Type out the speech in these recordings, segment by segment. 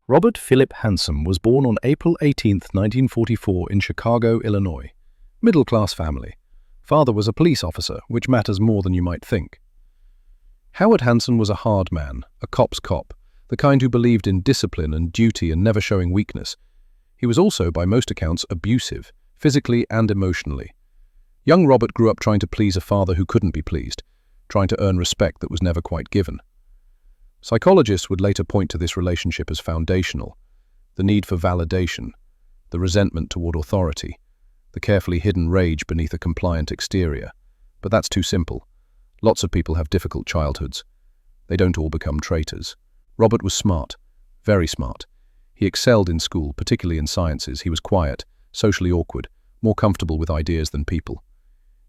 Robert Philip Hansen was born on April 18, 1944 in Chicago, Illinois. Middle-class family. Father was a police officer, which matters more than you might think. Howard Hansen was a hard man, a cop's cop, the kind who believed in discipline and duty and never showing weakness. He was also, by most accounts, abusive, physically and emotionally. Young Robert grew up trying to please a father who couldn't be pleased, trying to earn respect that was never quite given. Psychologists would later point to this relationship as foundational: the need for validation, the resentment toward authority, the carefully hidden rage beneath a compliant exterior. But that's too simple. Lots of people have difficult childhoods. They don't all become traitors. Robert was smart, very smart. He excelled in school, particularly in sciences. He was quiet, socially awkward, more comfortable with ideas than people.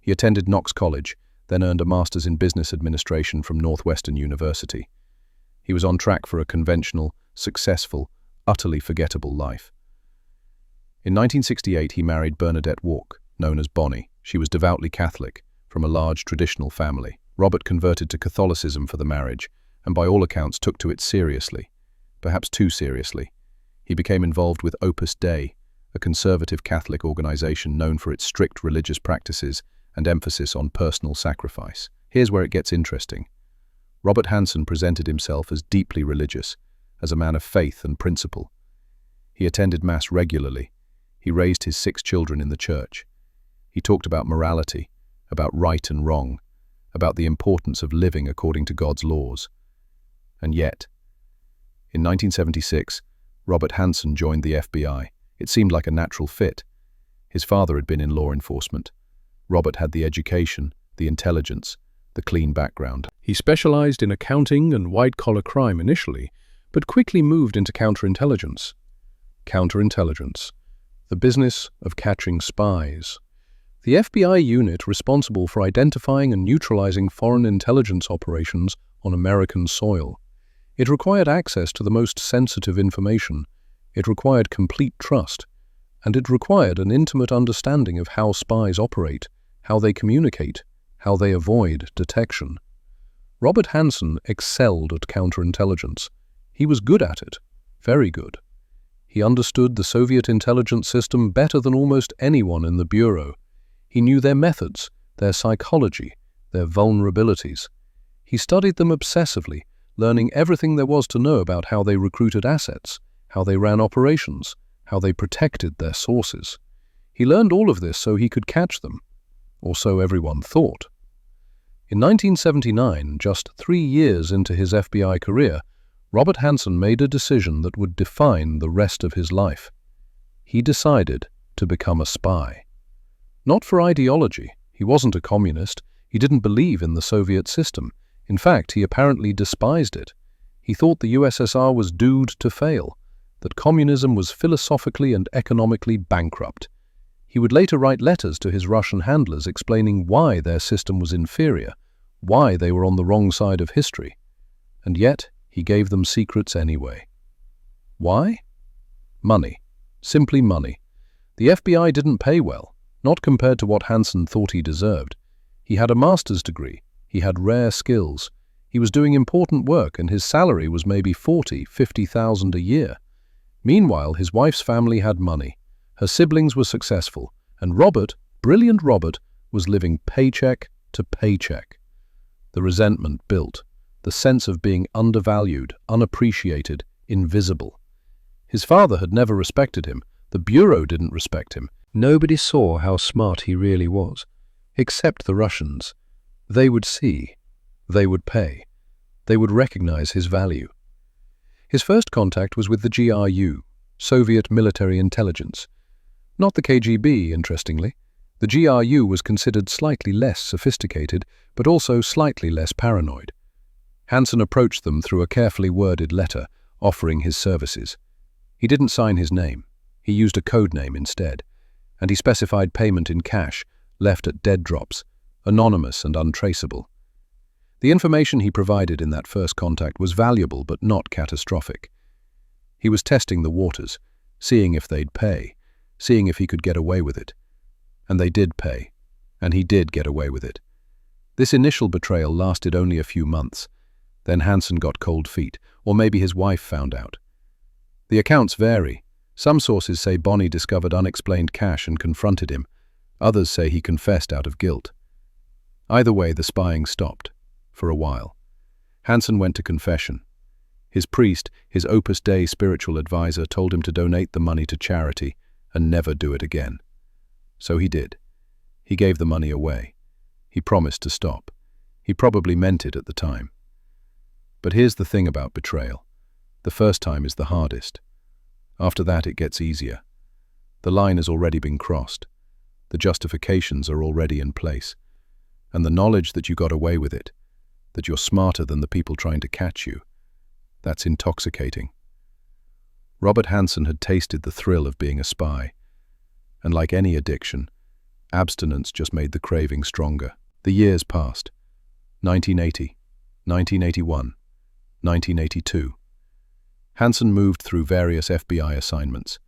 He attended Knox College, then earned a master's in business administration from Northwestern University. He was on track for a conventional, successful, utterly forgettable life. In 1968, he married Bernadette Walk, known as Bonnie. She was devoutly Catholic, from a large traditional family. Robert converted to Catholicism for the marriage, and by all accounts took to it seriously, perhaps too seriously. He became involved with Opus Dei, a conservative Catholic organization known for its strict religious practices and emphasis on personal sacrifice. Here's where it gets interesting. Robert Hansen presented himself as deeply religious, as a man of faith and principle. He attended Mass regularly. He raised his 6 children in the church. He talked about morality, about right and wrong, about the importance of living according to God's laws. And yet, in 1976, Robert Hansen joined the FBI. It seemed like a natural fit. His father had been in law enforcement. Robert had the education, the intelligence, the clean background. He specialized in accounting and white-collar crime initially, but quickly moved into counterintelligence. Counterintelligence, the business of catching spies. The FBI unit responsible for identifying and neutralizing foreign intelligence operations on American soil. It required access to the most sensitive information. It required complete trust, and it required an intimate understanding of how spies operate, how they communicate, how they avoid detection. Robert Hansen excelled at counterintelligence. He was good at it, very good. He understood the Soviet intelligence system better than almost anyone in the Bureau. He knew their methods, their psychology, their vulnerabilities. He studied them obsessively, learning everything there was to know about how they recruited assets, how they ran operations, how they protected their sources. He learned all of this so he could catch them, or so everyone thought. In 1979, just 3 years into his FBI career, Robert Hansen made a decision that would define the rest of his life. He decided to become a spy. Not for ideology. He wasn't a communist. He didn't believe in the Soviet system. In fact, he apparently despised it. He thought the USSR was doomed to fail, that communism was philosophically and economically bankrupt. He would later write letters to his Russian handlers explaining why their system was inferior, why they were on the wrong side of history. And yet, he gave them secrets anyway. Why? Money. Simply money. The FBI didn't pay well, not compared to what Hansen thought he deserved. He had a master's degree. He had rare skills. He was doing important work, and his salary was maybe $40,000–50,000 a year. Meanwhile, his wife's family had money. Her siblings were successful, and Robert, brilliant Robert, was living paycheck to paycheck. The resentment built, the sense of being undervalued, unappreciated, invisible. His father had never respected him. The Bureau didn't respect him. Nobody saw how smart he really was, except the Russians. They would see. They would pay. They would recognize his value. His first contact was with the GRU, Soviet Military Intelligence. Not the KGB, interestingly. The GRU was considered slightly less sophisticated, but also slightly less paranoid. Hansen approached them through a carefully worded letter, offering his services. He didn't sign his name. He used a code name instead, and he specified payment in cash, left at dead drops, anonymous and untraceable. The information he provided in that first contact was valuable but not catastrophic. He was testing the waters, seeing if they'd pay, seeing if he could get away with it. And they did pay, and he did get away with it. This initial betrayal lasted only a few months. Then Hansen got cold feet, or maybe his wife found out. The accounts vary. Some sources say Bonney discovered unexplained cash and confronted him. Others say he confessed out of guilt. Either way, the spying stopped, for a while. Hansen went to confession. His priest, his Opus Dei spiritual advisor, told him to donate the money to charity and never do it again. So he did. He gave the money away. He promised to stop. He probably meant it at the time. But here's the thing about betrayal. The first time is the hardest. After that, it gets easier. The line has already been crossed. The justifications are already in place. And the knowledge that you got away with it, that you're smarter than the people trying to catch you, that's intoxicating. Robert Hansen had tasted the thrill of being a spy. And like any addiction, abstinence just made the craving stronger. The years passed. 1980, 1981, 1982. Hansen moved through various FBI assignments.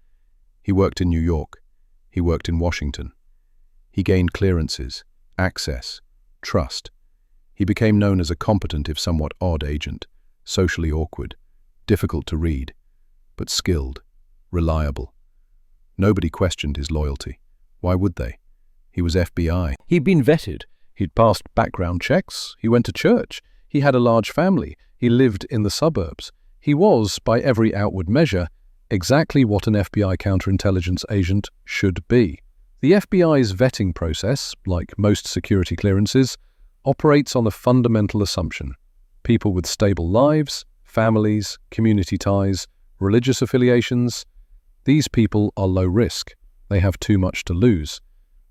He worked in New York. He worked in Washington. He gained clearances, access, trust. He became known as a competent if somewhat odd agent, socially awkward, difficult to read, but skilled, reliable. Nobody questioned his loyalty. Why would they? He was FBI. He'd been vetted. He'd passed background checks. He went to church. He had a large family. He lived in the suburbs. He was, by every outward measure, exactly what an FBI counterintelligence agent should be. The FBI's vetting process, like most security clearances, operates on a fundamental assumption. People with stable lives, families, community ties, religious affiliations, these people are low risk. They have too much to lose.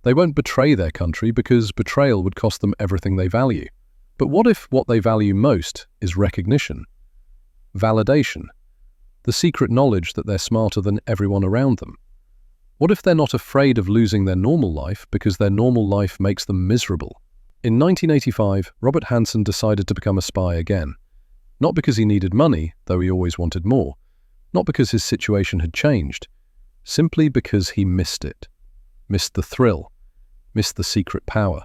They won't betray their country because betrayal would cost them everything they value. But what if what they value most is recognition? Validation. The secret knowledge that they're smarter than everyone around them. What if they're not afraid of losing their normal life because their normal life makes them miserable? In 1985, Robert Hansen decided to become a spy again. Not because he needed money, though he always wanted more. Not because his situation had changed. Simply because he missed it. Missed the thrill. Missed the secret power.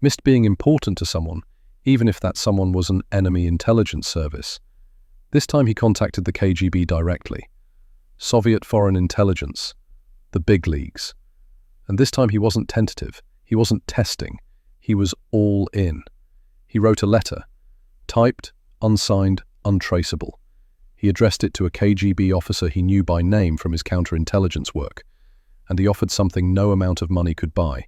Missed being important to someone, even if that someone was an enemy intelligence service. This time he contacted the KGB directly. Soviet Foreign Intelligence. The big leagues. And this time he wasn't tentative. He wasn't testing. He was all in. He wrote a letter. Typed, unsigned, untraceable. He addressed it to a KGB officer he knew by name from his counterintelligence work. And he offered something no amount of money could buy.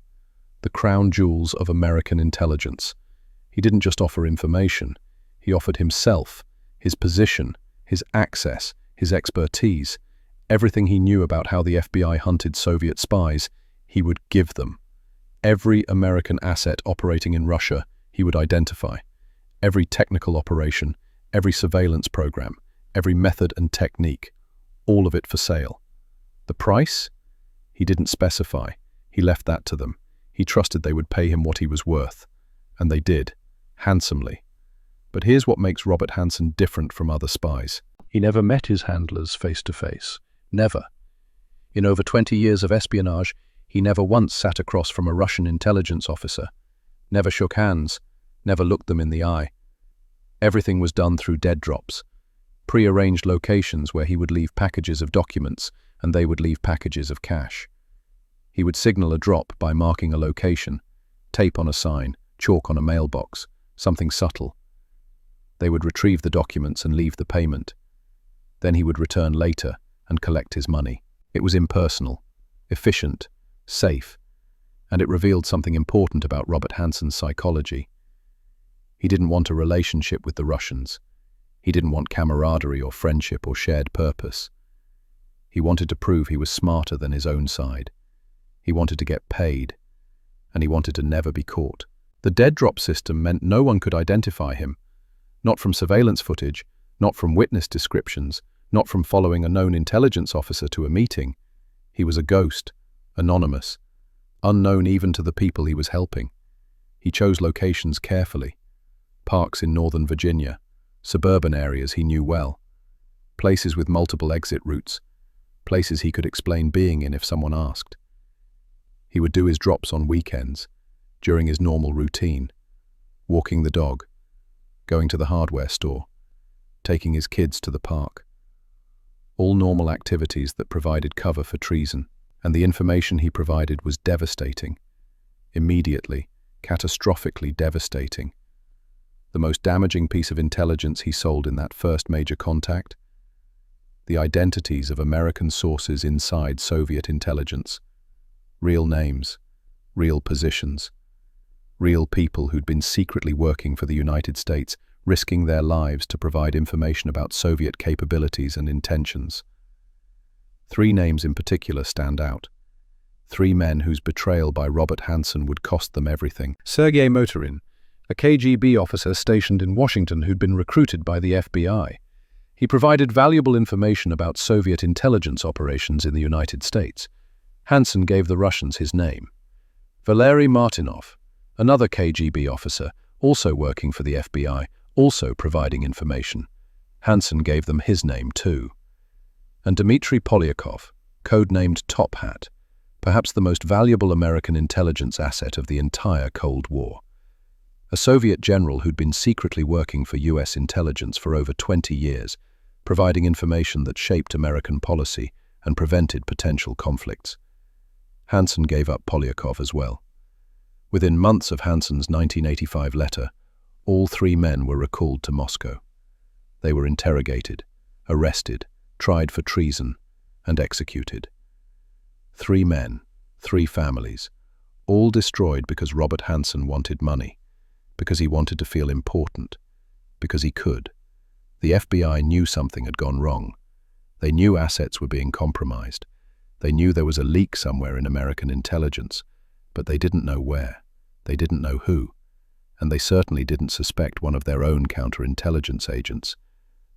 The crown jewels of American intelligence. He didn't just offer information. He offered himself, his position, his access, his expertise. Everything he knew about how the FBI hunted Soviet spies, he would give them. Every American asset operating in Russia, he would identify. Every technical operation, every surveillance program, every method and technique, all of it for sale. The price? He didn't specify. He left that to them. He trusted they would pay him what he was worth. And they did, handsomely. But here's what makes Robert Hansen different from other spies. He never met his handlers face to face. Never. In over 20 years of espionage, he never once sat across from a Russian intelligence officer. Never shook hands. Never looked them in the eye. Everything was done through dead drops. Pre-arranged locations where he would leave packages of documents and they would leave packages of cash. He would signal a drop by marking a location, tape on a sign, chalk on a mailbox, something subtle. They would retrieve the documents and leave the payment. Then he would return later and collect his money. It was impersonal, efficient, safe, and it revealed something important about Robert Hansen's psychology. He didn't want a relationship with the Russians. He didn't want camaraderie or friendship or shared purpose. He wanted to prove he was smarter than his own side. He wanted to get paid, and he wanted to never be caught. The dead drop system meant no one could identify him. Not from surveillance footage, not from witness descriptions, not from following a known intelligence officer to a meeting. He was a ghost, anonymous, unknown even to the people he was helping. He chose locations carefully. Parks in Northern Virginia, suburban areas he knew well, places with multiple exit routes, places he could explain being in if someone asked. He would do his drops on weekends, during his normal routine, walking the dog, going to the hardware store, taking his kids to the park. all normal activities that provided cover for treason, and the information he provided was devastating. Immediately, catastrophically devastating. The most damaging piece of intelligence he sold in that first major contact? The identities of American sources inside Soviet intelligence. Real names, real positions, real people who'd been secretly working for the United States, risking their lives to provide information about Soviet capabilities and intentions. 3 names in particular stand out. 3 men whose betrayal by Robert Hanssen would cost them everything. Sergei Motorin, a KGB officer stationed in Washington who'd been recruited by the FBI. He provided valuable information about Soviet intelligence operations in the United States. Hanssen gave the Russians his name. Valery Martinov, another KGB officer, also working for the FBI, also providing information. Hanssen gave them his name too. And Dmitry Polyakov, codenamed Top Hat, perhaps the most valuable American intelligence asset of the entire Cold War. A Soviet general who'd been secretly working for US intelligence for over 20 years, providing information that shaped American policy and prevented potential conflicts. Hanssen gave up Polyakov as well. Within months of Hanssen's 1985 letter, all 3 men were recalled to Moscow. They were interrogated, arrested, tried for treason, and executed. 3 men, 3 families, all destroyed because Robert Hanssen wanted money, because he wanted to feel important, because he could. The FBI knew something had gone wrong. They knew assets were being compromised. They knew there was a leak somewhere in American intelligence, but they didn't know where. They didn't know who. And they certainly didn't suspect one of their own counterintelligence agents.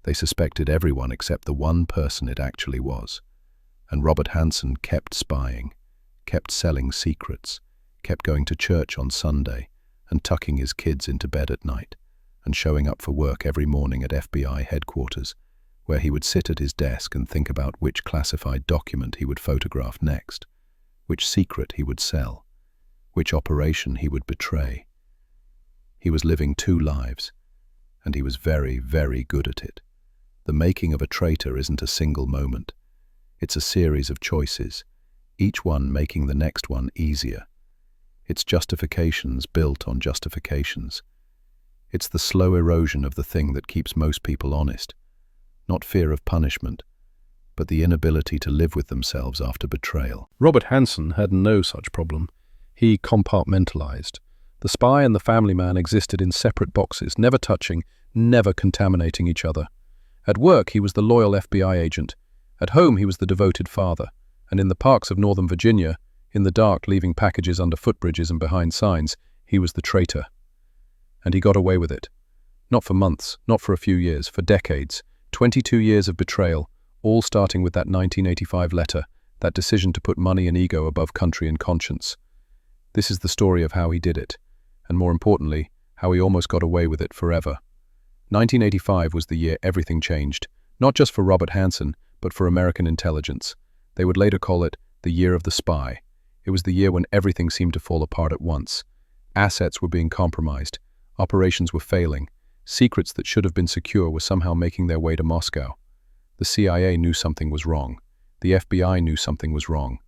They suspected everyone except the one person it actually was. And Robert Hanssen kept spying, kept selling secrets, kept going to church on Sunday and tucking his kids into bed at night, and showing up for work every morning at FBI headquarters, where he would sit at his desk and think about which classified document he would photograph next, which secret he would sell, which operation he would betray. He was living 2 lives, and he was very, very good at it. The making of a traitor isn't a single moment. It's a series of choices, each one making the next one easier. It's justifications built on justifications. It's the slow erosion of the thing that keeps most people honest. Not fear of punishment, but the inability to live with themselves after betrayal. Robert Hanssen had no such problem. He compartmentalized. The spy and the family man existed in separate boxes, never touching, never contaminating each other. At work, he was the loyal FBI agent. At home, he was the devoted father. And in the parks of Northern Virginia, in the dark, leaving packages under footbridges and behind signs, he was the traitor. And he got away with it. Not for months, not for a few years, for decades. 22 years of betrayal, all starting with that 1985 letter, that decision to put money and ego above country and conscience. This is the story of how he did it, and more importantly, how he almost got away with it forever. 1985 was the year everything changed, not just for Robert Hanssen, but for American intelligence. They would later call it the year of the spy. It was the year when everything seemed to fall apart at once. Assets were being compromised. Operations were failing. Secrets that should have been secure were somehow making their way to Moscow. The CIA knew something was wrong. The FBI knew something was wrong.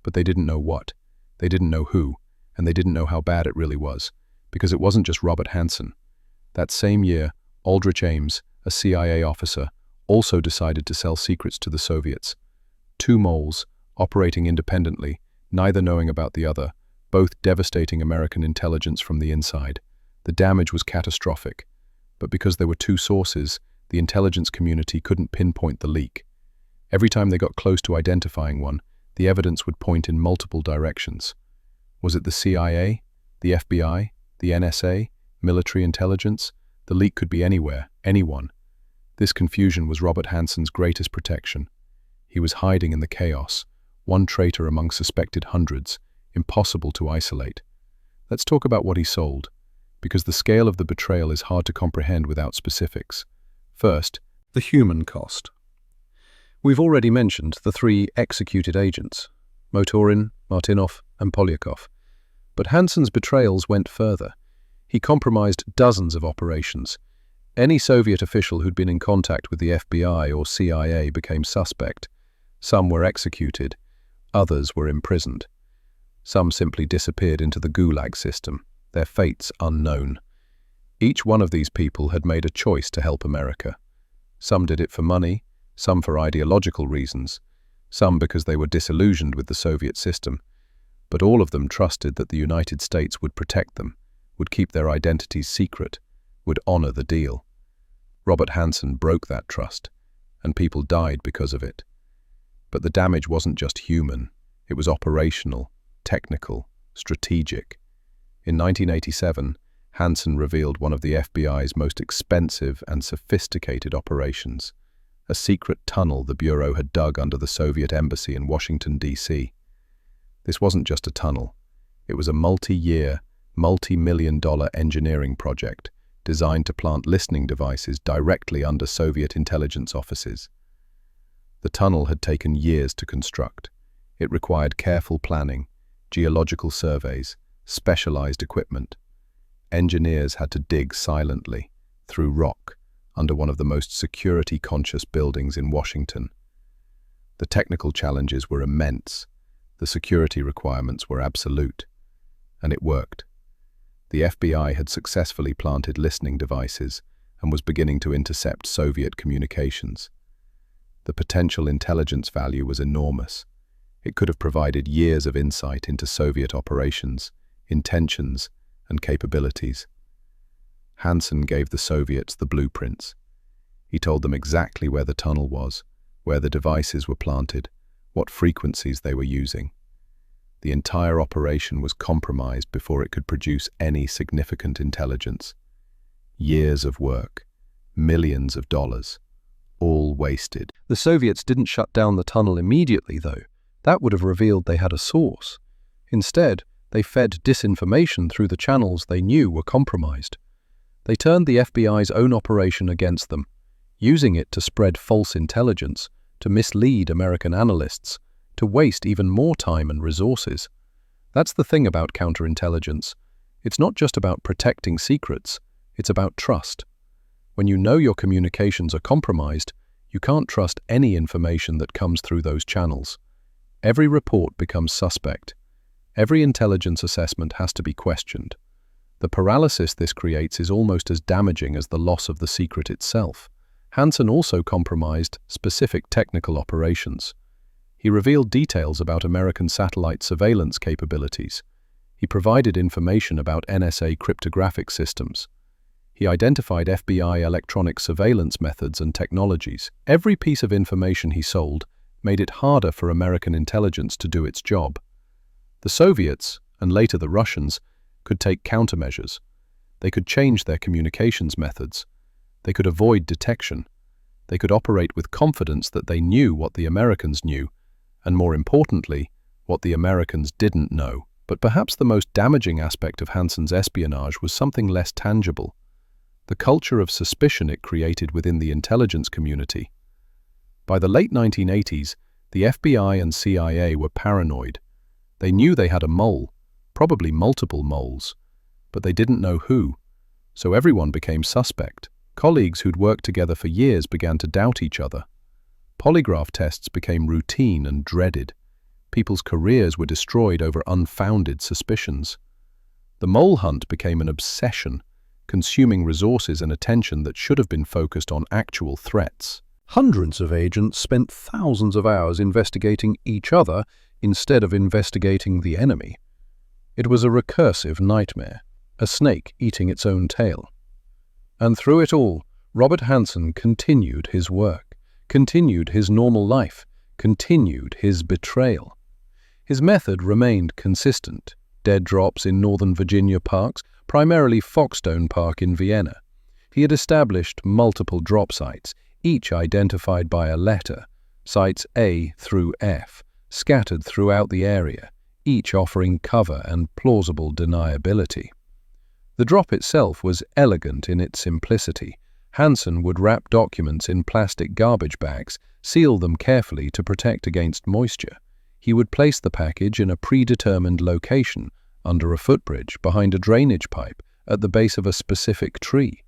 But they didn't know what. They didn't know who. And they didn't know how bad it really was. Because it wasn't just Robert Hanssen. That same year, Aldrich Ames, a CIA officer, also decided to sell secrets to the Soviets. 2 moles, operating independently, neither knowing about the other, both devastating American intelligence from the inside. The damage was catastrophic. But because there were 2 sources, the intelligence community couldn't pinpoint the leak. Every time they got close to identifying one, the evidence would point in multiple directions. Was it the CIA, the FBI, the NSA, military intelligence? The leak could be anywhere, anyone. This confusion was Robert Hanssen's greatest protection. He was hiding in the chaos, one traitor among suspected hundreds, impossible to isolate. Let's talk about what he sold, because the scale of the betrayal is hard to comprehend without specifics. First, the human cost. We've already mentioned the 3 executed agents, Motorin, Martinov, and Polyakov. But Hanssen's betrayals went further. He compromised dozens of operations. Any Soviet official who'd been in contact with the FBI or CIA became suspect. Some were executed, others were imprisoned. Some simply disappeared into the Gulag system, their fates unknown. Each one of these people had made a choice to help America. Some did it for money, some for ideological reasons, some because they were disillusioned with the Soviet system. But all of them trusted that the United States would protect them, would keep their identities secret, would honor the deal. Robert Hanssen broke that trust, and people died because of it. But the damage wasn't just human, it was operational, technical, strategic. In 1987, Hanssen revealed one of the FBI's most expensive and sophisticated operations, a secret tunnel the Bureau had dug under the Soviet embassy in Washington, D.C. This wasn't just a tunnel. It was a multi-year, multi-million-dollar engineering project designed to plant listening devices directly under Soviet intelligence offices. The tunnel had taken years to construct. It required careful planning, geological surveys, specialized equipment. Engineers had to dig silently, through rock, under one of the most security-conscious buildings in Washington. The technical challenges were immense. The security requirements were absolute. And it worked. The FBI had successfully planted listening devices and was beginning to intercept Soviet communications. The potential intelligence value was enormous. It could have provided years of insight into Soviet operations, intentions, and capabilities. Hanssen gave the Soviets the blueprints. He told them exactly where the tunnel was, where the devices were planted, what frequencies they were using. The entire operation was compromised before it could produce any significant intelligence. Years of work, millions of dollars, all wasted. The Soviets didn't shut down the tunnel immediately, though. That would have revealed they had a source. Instead, they fed disinformation through the channels they knew were compromised. They turned the FBI's own operation against them, using it to spread false intelligence, to mislead American analysts, to waste even more time and resources. That's the thing about counterintelligence. It's not just about protecting secrets, it's about trust. When you know your communications are compromised, you can't trust any information that comes through those channels. Every report becomes suspect. Every intelligence assessment has to be questioned. The paralysis this creates is almost as damaging as the loss of the secret itself. Hanssen also compromised specific technical operations. He revealed details about American satellite surveillance capabilities. He provided information about NSA cryptographic systems. He identified FBI electronic surveillance methods and technologies. Every piece of information he sold made it harder for American intelligence to do its job. The Soviets, and later the Russians, could take countermeasures. They could change their communications methods. They could avoid detection. They could operate with confidence that they knew what the Americans knew, and more importantly, what the Americans didn't know. But perhaps the most damaging aspect of Hanssen's espionage was something less tangible: the culture of suspicion it created within the intelligence community. By the late 1980s, the FBI and CIA were paranoid. They knew they had a mole, probably multiple moles, but they didn't know who, so everyone became suspect. Colleagues who'd worked together for years began to doubt each other. Polygraph tests became routine and dreaded. People's careers were destroyed over unfounded suspicions. The mole hunt became an obsession, consuming resources and attention that should have been focused on actual threats. Hundreds of agents spent thousands of hours investigating each other instead of investigating the enemy. It was a recursive nightmare, a snake eating its own tail. And through it all, Robert Hanssen continued his work, continued his normal life, continued his betrayal. His method remained consistent: dead drops in Northern Virginia parks, primarily Foxstone Park in Vienna. He had established multiple drop sites, each identified by a letter, sites A through F, scattered throughout the area, each offering cover and plausible deniability. The drop itself was elegant in its simplicity. Hanssen would wrap documents in plastic garbage bags, seal them carefully to protect against moisture. He would place the package in a predetermined location, under a footbridge, behind a drainage pipe, at the base of a specific tree.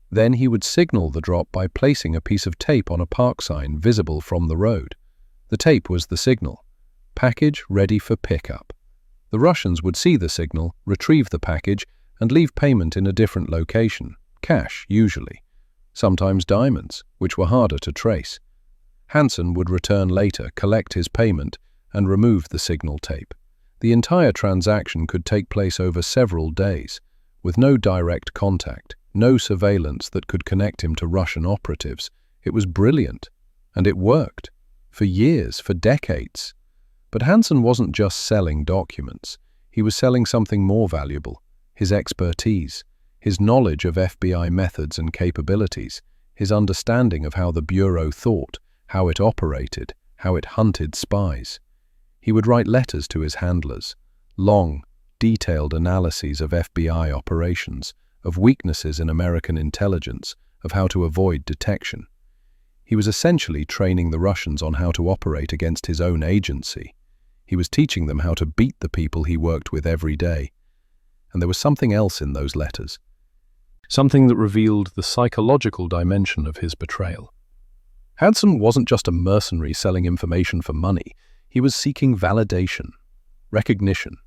Then he would signal the drop by placing a piece of tape on a park sign visible from the road. The tape was the signal. Package ready for pickup. The Russians would see the signal, retrieve the package, and leave payment in a different location, cash usually, sometimes diamonds, which were harder to trace. Hansen would return later, collect his payment, and remove the signal tape. The entire transaction could take place over several days, with no direct contact, no surveillance that could connect him to Russian operatives. It was brilliant, and it worked. For years, for decades. But Hansen wasn't just selling documents. He was selling something more valuable, his expertise, his knowledge of FBI methods and capabilities, his understanding of how the Bureau thought, how it operated, how it hunted spies. He would write letters to his handlers, long, detailed analyses of FBI operations, of weaknesses in American intelligence, of how to avoid detection. He was essentially training the Russians on how to operate against his own agency. He was teaching them how to beat the people he worked with every day. And there was something else in those letters. Something that revealed the psychological dimension of his betrayal. Hansen wasn't just a mercenary selling information for money. He was seeking validation, recognition.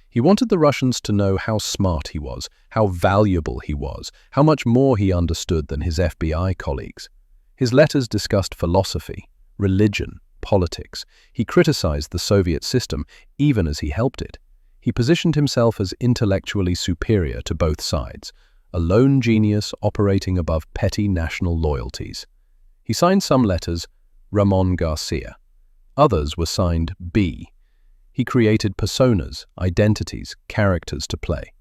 He wanted the Russians to know how smart he was, how valuable he was, how much more he understood than his FBI colleagues. His letters discussed philosophy, religion, politics. He criticized the Soviet system, even as he helped it. He positioned himself as intellectually superior to both sides, a lone genius operating above petty national loyalties. He signed some letters Ramon Garcia. Others were signed B. He created personas, identities, characters to play.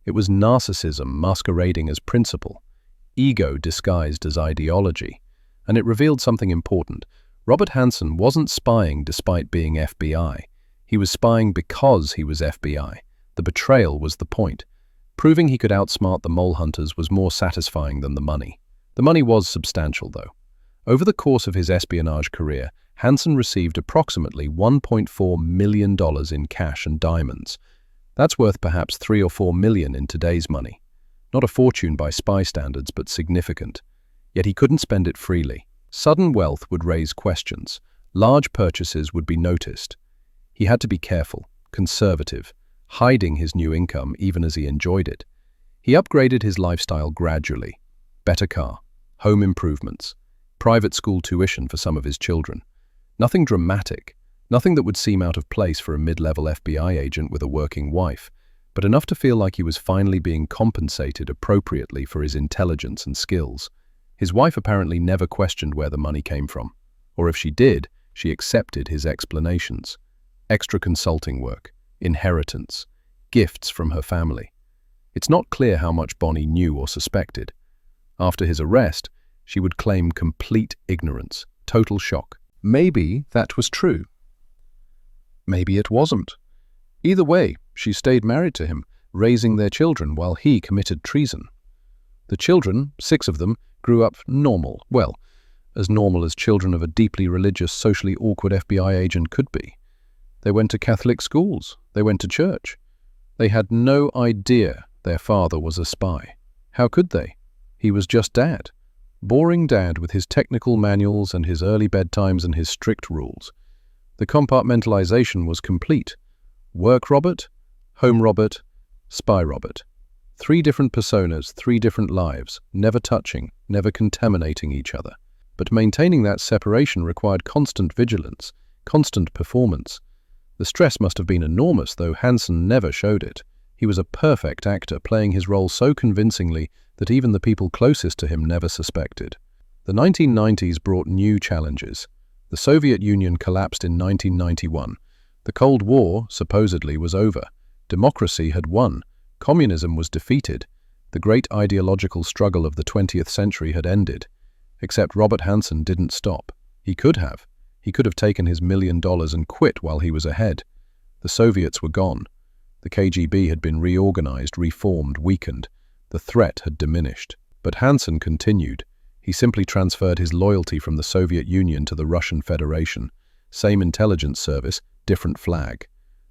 It was narcissism masquerading as principle, ego disguised as ideology. And it revealed something important. Robert Hansen wasn't spying despite being FBI. He was spying because he was FBI. The betrayal was the point. Proving he could outsmart the mole hunters was more satisfying than the money. The money was substantial, though. Over the course of his espionage career, Hansen received approximately $1.4 million in cash and diamonds. That's worth perhaps $3 or $4 million in today's money. Not a fortune by spy standards, but significant. Yet he couldn't spend it freely. Sudden wealth would raise questions. Large purchases would be noticed. He had to be careful, conservative, hiding his new income even as he enjoyed it. He upgraded his lifestyle gradually. Better car, home improvements, private school tuition for some of his children. Nothing dramatic, nothing that would seem out of place for a mid-level FBI agent with a working wife, but enough to feel like he was finally being compensated appropriately for his intelligence and skills. His wife apparently never questioned where the money came from, or if she did, she accepted his explanations. Extra consulting work, inheritance, gifts from her family. It's not clear how much Bonnie knew or suspected. After his arrest, she would claim complete ignorance, total shock. Maybe that was true. Maybe it wasn't. Either way, she stayed married to him, raising their children while he committed treason. The children, 6 of them, grew up normal, well, as normal as children of a deeply religious, socially awkward FBI agent could be. They went to Catholic schools. They went to church. They had no idea their father was a spy. How could they? He was just dad. Boring dad with his technical manuals and his early bedtimes and his strict rules. The compartmentalization was complete. Work Robert, home Robert, spy Robert. 3 different personas, 3 different lives, never touching, never contaminating each other. But maintaining that separation required constant vigilance, constant performance. The stress must have been enormous, though Hansen never showed it. He was a perfect actor, playing his role so convincingly that even the people closest to him never suspected. The 1990s brought new challenges. The Soviet Union collapsed in 1991. The Cold War, supposedly, was over. Democracy had won. Communism was defeated. The great ideological struggle of the 20th century had ended. Except Robert Hansen didn't stop. He could have. He could have taken his $1 million and quit while he was ahead. The Soviets were gone. The KGB had been reorganized, reformed, weakened. The threat had diminished. But Hansen continued. He simply transferred his loyalty from the Soviet Union to the Russian Federation. Same intelligence service, different flag.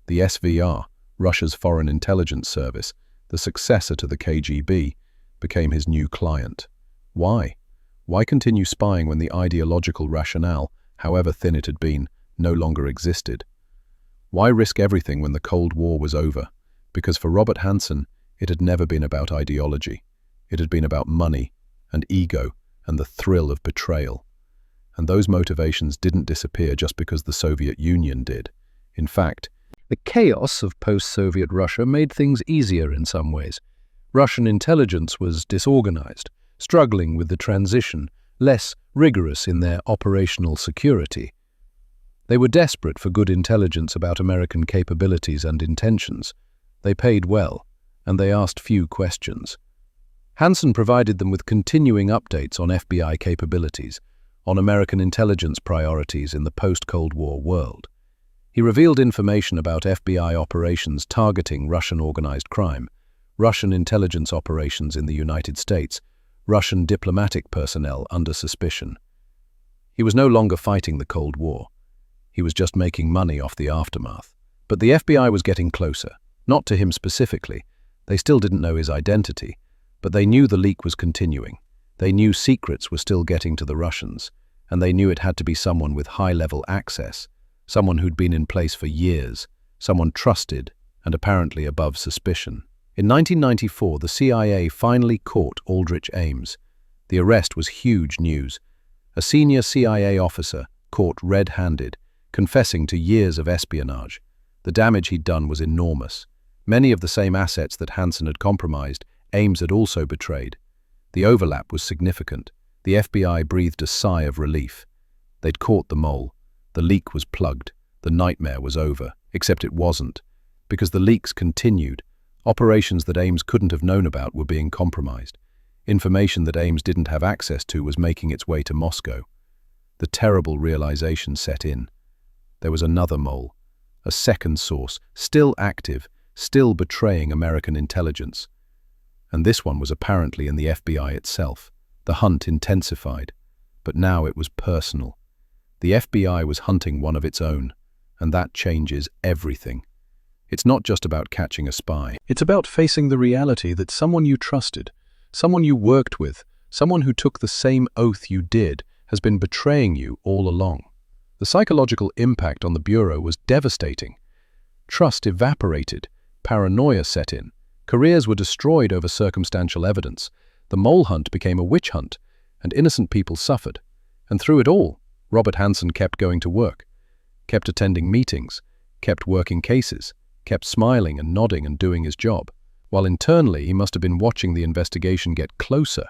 The SVR, Russia's Foreign Intelligence Service, the successor to the KGB, became his new client. Why? Why continue spying when the ideological rationale, however thin it had been, no longer existed? Why risk everything when the Cold War was over? Because for Robert Hanssen, it had never been about ideology. It had been about money and ego and the thrill of betrayal. And those motivations didn't disappear just because the Soviet Union did. In fact, The chaos of post-Soviet Russia made things easier in some ways. Russian intelligence was disorganized, struggling with the transition, less rigorous in their operational security. They were desperate for good intelligence about American capabilities and intentions. They paid well, and they asked few questions. Hanssen provided them with continuing updates on FBI capabilities, on American intelligence priorities in the post-Cold War world. He revealed information about FBI operations targeting Russian organized crime, Russian intelligence operations in the United States, Russian diplomatic personnel under suspicion. He was no longer fighting the Cold War. He was just making money off the aftermath. But the FBI was getting closer, not to him specifically. They still didn't know his identity, but they knew the leak was continuing. They knew secrets were still getting to the Russians, and they knew it had to be someone with high-level access, someone who'd been in place for years, someone trusted and apparently above suspicion. In 1994, the CIA finally caught Aldrich Ames. The arrest was huge news. A senior CIA officer caught red-handed, confessing to years of espionage. The damage he'd done was enormous. Many of the same assets that Hanssen had compromised, Ames had also betrayed. The overlap was significant. The FBI breathed a sigh of relief. They'd caught the mole. The leak was plugged. The nightmare was over. Except it wasn't. Because the leaks continued. Operations that Ames couldn't have known about were being compromised. Information that Ames didn't have access to was making its way to Moscow. The terrible realization set in. There was another mole. A second source, still active, still betraying American intelligence. And this one was apparently in the FBI itself. The hunt intensified. But now it was personal. The FBI was hunting one of its own, and that changes everything. It's not just about catching a spy. It's about facing the reality that someone you trusted, someone you worked with, someone who took the same oath you did, has been betraying you all along. The psychological impact on the Bureau was devastating. Trust evaporated, paranoia set in, careers were destroyed over circumstantial evidence, the mole hunt became a witch hunt, and innocent people suffered. And through it all, Robert Hanssen kept going to work, kept attending meetings, kept working cases, kept smiling and nodding and doing his job, while internally he must have been watching the investigation get closer,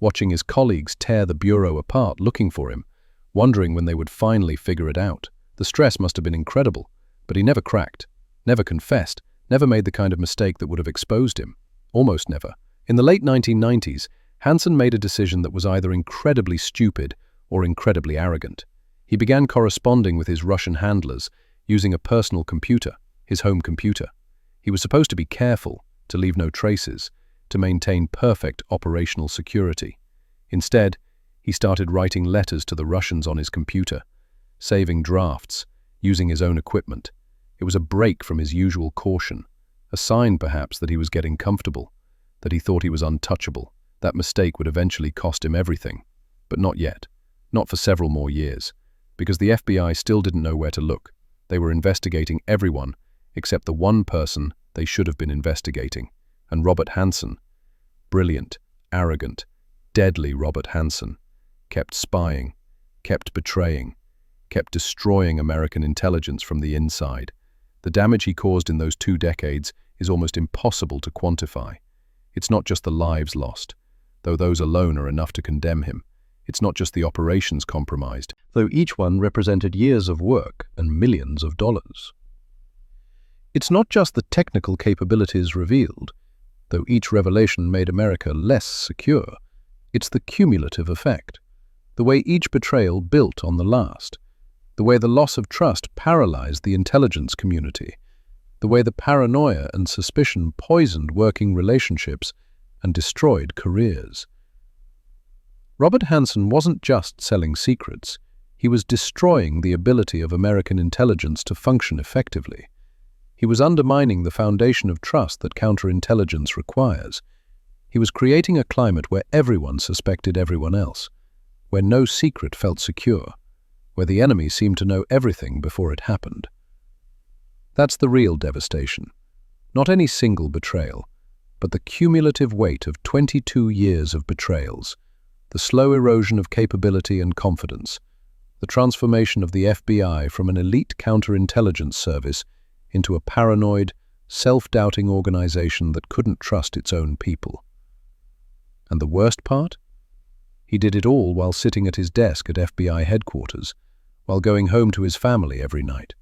watching his colleagues tear the Bureau apart looking for him, wondering when they would finally figure it out. The stress must have been incredible, but he never cracked, never confessed, never made the kind of mistake that would have exposed him. Almost never. In the late 1990s, Hanssen made a decision that was either incredibly stupid or incredibly arrogant. He began corresponding with his Russian handlers using a personal computer, his home computer. He was supposed to be careful, to leave no traces, to maintain perfect operational security. Instead, he started writing letters to the Russians on his computer, saving drafts, using his own equipment. It was a break from his usual caution, a sign perhaps that he was getting comfortable, that he thought he was untouchable. That mistake would eventually cost him everything. But not yet. Not for several more years. Because the FBI still didn't know where to look. They were investigating everyone except the one person they should have been investigating. And Robert Hanssen, brilliant, arrogant, deadly Robert Hanssen, kept spying, kept betraying, kept destroying American intelligence from the inside. The damage he caused in those 2 decades is almost impossible to quantify. It's not just the lives lost, though those alone are enough to condemn him. It's not just the operations compromised, though each one represented years of work and millions of dollars. It's not just the technical capabilities revealed, though each revelation made America less secure. It's the cumulative effect, the way each betrayal built on the last, the way the loss of trust paralyzed the intelligence community, the way the paranoia and suspicion poisoned working relationships and destroyed careers. Robert Hanssen wasn't just selling secrets, he was destroying the ability of American intelligence to function effectively. He was undermining the foundation of trust that counterintelligence requires. He was creating a climate where everyone suspected everyone else, where no secret felt secure, where the enemy seemed to know everything before it happened. That's the real devastation. Not any single betrayal, but the cumulative weight of 22 years of betrayals, the slow erosion of capability and confidence, the transformation of the FBI from an elite counterintelligence service into a paranoid, self-doubting organization that couldn't trust its own people. And the worst part? He did it all while sitting at his desk at FBI headquarters, while going home to his family every night,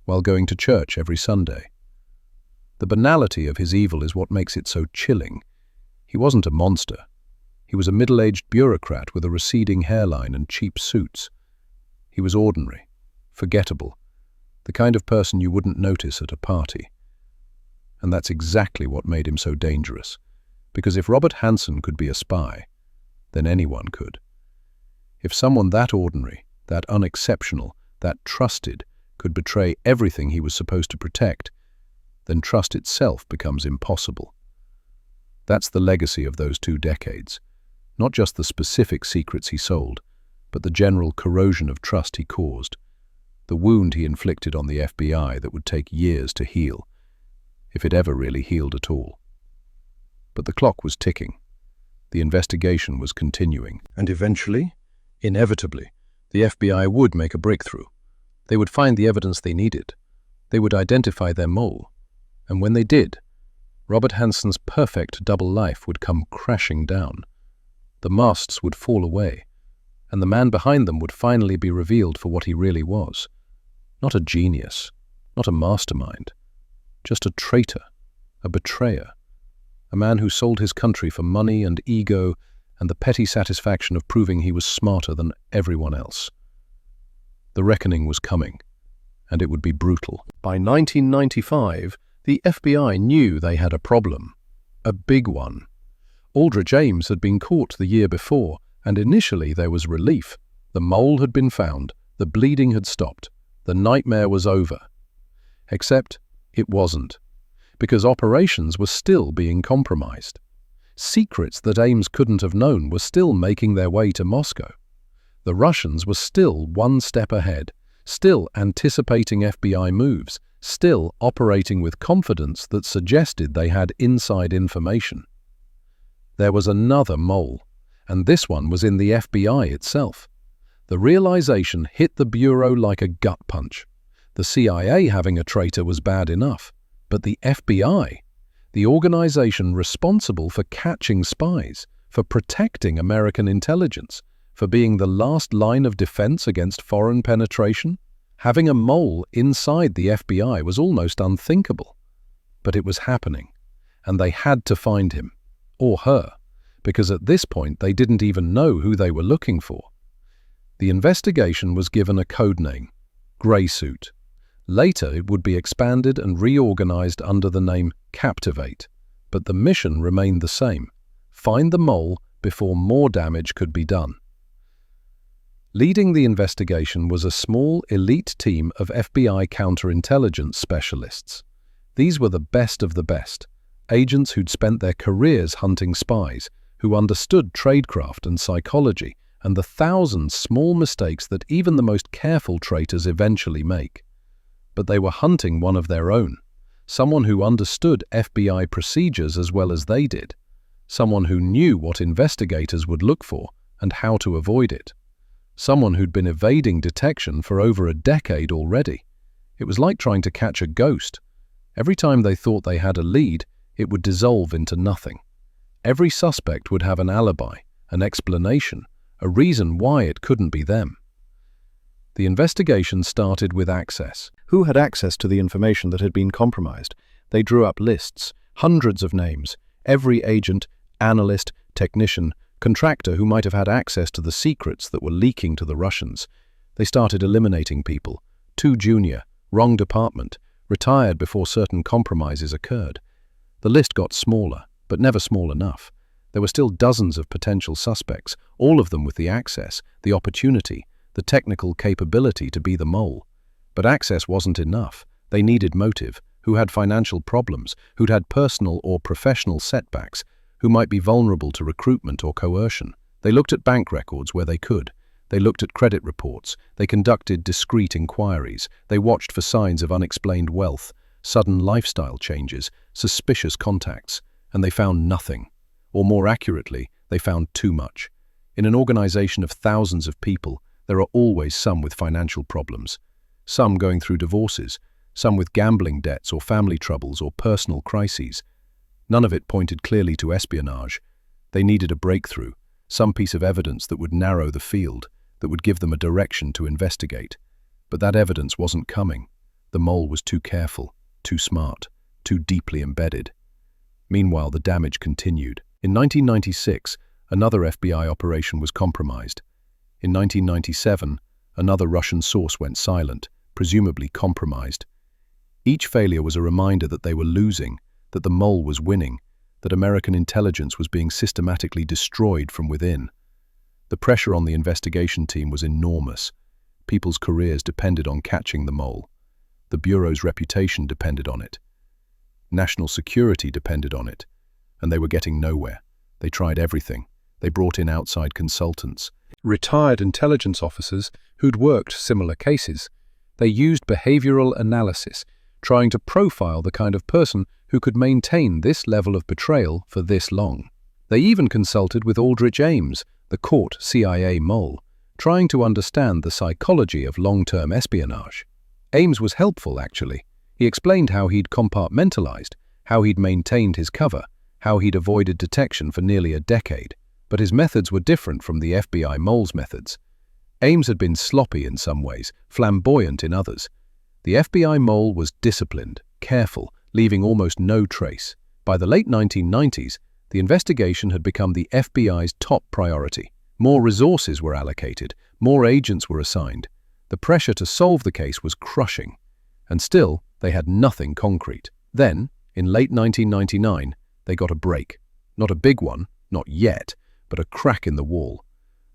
while going to church every Sunday. The banality of his evil is what makes it so chilling. He wasn't a monster. He was a middle-aged bureaucrat with a receding hairline and cheap suits. He was ordinary, forgettable, the kind of person you wouldn't notice at a party. And that's exactly what made him so dangerous, because if Robert Hanssen could be a spy, then anyone could. If someone that ordinary, that unexceptional, that trusted, could betray everything he was supposed to protect, then trust itself becomes impossible. That's the legacy of those 2 decades, not just the specific secrets he sold, but the general corrosion of trust he caused, the wound he inflicted on the FBI that would take years to heal, if it ever really healed at all. But the clock was ticking. The investigation was continuing. And eventually, inevitably, the FBI would make a breakthrough. They would find the evidence they needed. They would identify their mole. And when they did, Robert Hanssen's perfect double life would come crashing down. The masks would fall away, and the man behind them would finally be revealed for what he really was. Not a genius, not a mastermind, just a traitor, a betrayer, a man who sold his country for money and ego and the petty satisfaction of proving he was smarter than everyone else. The reckoning was coming, and it would be brutal. By 1995, the FBI knew they had a problem, a big one. Aldrich Ames had been caught the year before, and initially there was relief. The mole had been found, the bleeding had stopped, the nightmare was over. Except it wasn't, because operations were still being compromised. Secrets that Ames couldn't have known were still making their way to Moscow. The Russians were still one step ahead, still anticipating FBI moves, still operating with confidence that suggested they had inside information. There was another mole, and this one was in the FBI itself. The realization hit the Bureau like a gut punch. The CIA having a traitor was bad enough, but the FBI, the organization responsible for catching spies, for protecting American intelligence, for being the last line of defense against foreign penetration, having a mole inside the FBI was almost unthinkable. But it was happening, and they had to find him, or her, because at this point they didn't even know who they were looking for. The investigation was given a code name, Grey Suit. Later it would be expanded and reorganized under the name Captivate, but the mission remained the same: find the mole before more damage could be done. Leading the investigation was a small, elite team of FBI counterintelligence specialists. These were the best of the best, agents who'd spent their careers hunting spies, who understood tradecraft and psychology and the thousands small mistakes that even the most careful traitors eventually make. But they were hunting one of their own, someone who understood FBI procedures as well as they did, someone who knew what investigators would look for and how to avoid it, someone who'd been evading detection for over a decade already. It was like trying to catch a ghost. Every time they thought they had a lead, it would dissolve into nothing. Every suspect would have an alibi, an explanation, a reason why it couldn't be them. The investigation started with access. Who had access to the information that had been compromised? They drew up lists, hundreds of names, every agent, analyst, technician, contractor who might have had access to the secrets that were leaking to the Russians. They started eliminating people, too junior, wrong department, retired before certain compromises occurred. The list got smaller, but never small enough. There were still dozens of potential suspects, all of them with the access, the opportunity, the technical capability to be the mole. But access wasn't enough. They needed motive, who had financial problems, who'd had personal or professional setbacks, who might be vulnerable to recruitment or coercion. They looked at bank records where they could. They looked at credit reports. They conducted discreet inquiries. They watched for signs of unexplained wealth, sudden lifestyle changes, suspicious contacts, and they found nothing. Or more accurately, they found too much. In an organization of thousands of people, there are always some with financial problems, some going through divorces, some with gambling debts or family troubles or personal crises. None of it pointed clearly to espionage. They needed a breakthrough, some piece of evidence that would narrow the field, that would give them a direction to investigate. But that evidence wasn't coming. The mole was too careful, too smart, too deeply embedded. Meanwhile, the damage continued. In 1996, another FBI operation was compromised. In 1997, another Russian source went silent, presumably compromised. Each failure was a reminder that they were losing, that the mole was winning, that American intelligence was being systematically destroyed from within. The pressure on the investigation team was enormous. People's careers depended on catching the mole. The Bureau's reputation depended on it. National security depended on it. And they were getting nowhere. They tried everything. They brought in outside consultants, Retired intelligence officers who'd worked similar cases. They used behavioral analysis, trying to profile the kind of person who could maintain this level of betrayal for this long. They even consulted with Aldrich Ames, the caught CIA mole, trying to understand the psychology of long-term espionage. Ames was helpful, actually. He explained how he'd compartmentalized, how he'd maintained his cover, how he'd avoided detection for nearly a decade. But his methods were different from the FBI mole's methods. Ames had been sloppy in some ways, flamboyant in others. The FBI mole was disciplined, careful, leaving almost no trace. By the late 1990s, the investigation had become the FBI's top priority. More resources were allocated, more agents were assigned. The pressure to solve the case was crushing. And still, they had nothing concrete. Then, in late 1999, they got a break. Not a big one, not yet, but a crack in the wall.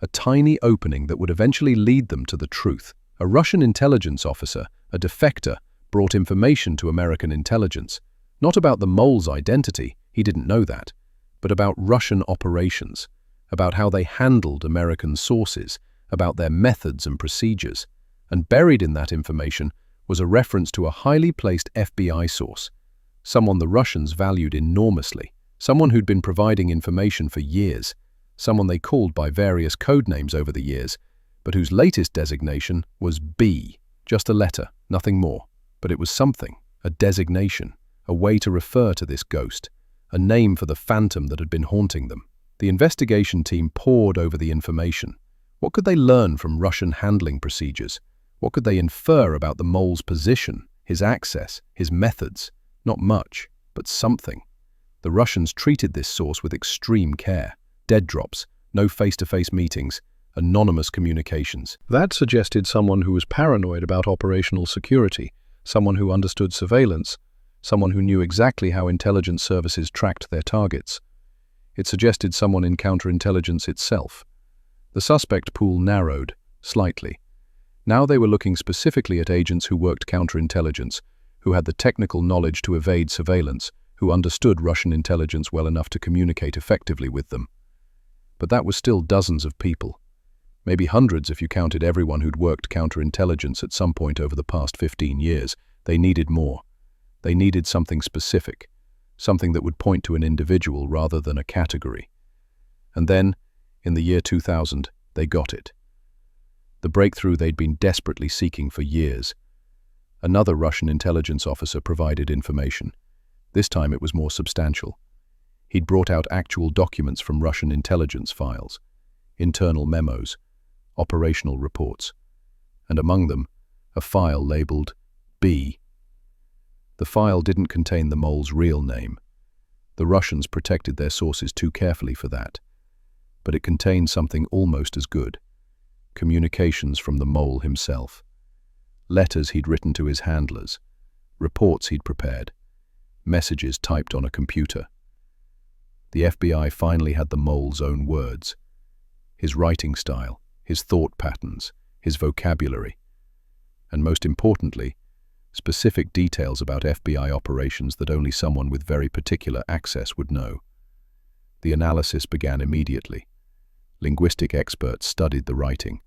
A tiny opening that would eventually lead them to the truth. A Russian intelligence officer, a defector, brought information to American intelligence. Not about the mole's identity, he didn't know that, but about Russian operations, about how they handled American sources, about their methods and procedures. And buried in that information was a reference to a highly placed FBI source, someone the Russians valued enormously, someone who'd been providing information for years, someone they called by various code names over the years, but whose latest designation was B, just a letter, nothing more. But it was something, a designation, a way to refer to this ghost, a name for the phantom that had been haunting them. The investigation team pored over the information. What could they learn from Russian handling procedures? What could they infer about the mole's position, his access, his methods? Not much, but something. The Russians treated this source with extreme care. Dead drops, no face-to-face meetings, anonymous communications. That suggested someone who was paranoid about operational security, someone who understood surveillance, someone who knew exactly how intelligence services tracked their targets. It suggested someone in counterintelligence itself. The suspect pool narrowed, slightly. Now they were looking specifically at agents who worked counterintelligence, who had the technical knowledge to evade surveillance, who understood Russian intelligence well enough to communicate effectively with them. But that was still dozens of people. Maybe hundreds if you counted everyone who'd worked counterintelligence at some point over the past 15 years. They needed more. They needed something specific, something that would point to an individual rather than a category. And then, in the year 2000, they got it. The breakthrough they'd been desperately seeking for years. Another Russian intelligence officer provided information. This time it was more substantial. He'd brought out actual documents from Russian intelligence files, internal memos, operational reports, and among them, a file labeled B. The file didn't contain the mole's real name. The Russians protected their sources too carefully for that. But it contained something almost as good. Communications from the mole himself. Letters he'd written to his handlers. Reports he'd prepared. Messages typed on a computer. The FBI finally had the mole's own words. His writing style, his thought patterns, his vocabulary. And most importantly, specific details about FBI operations that only someone with very particular access would know. The analysis began immediately. Linguistic experts studied the writing.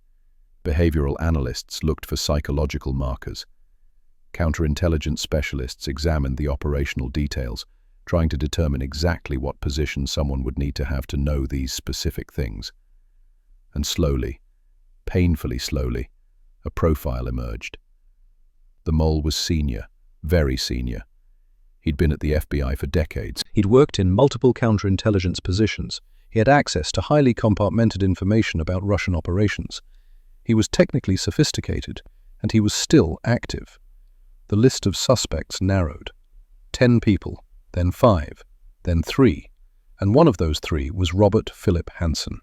Behavioral analysts looked for psychological markers. Counterintelligence specialists examined the operational details, trying to determine exactly what position someone would need to have to know these specific things. And slowly, painfully slowly, a profile emerged. The mole was senior, very senior. He'd been at the FBI for decades. He'd worked in multiple counterintelligence positions. He had access to highly compartmented information about Russian operations. He was technically sophisticated, and he was still active. The list of suspects narrowed. 10 people, then 5, then 3, and one of those 3 was Robert Philip Hanssen.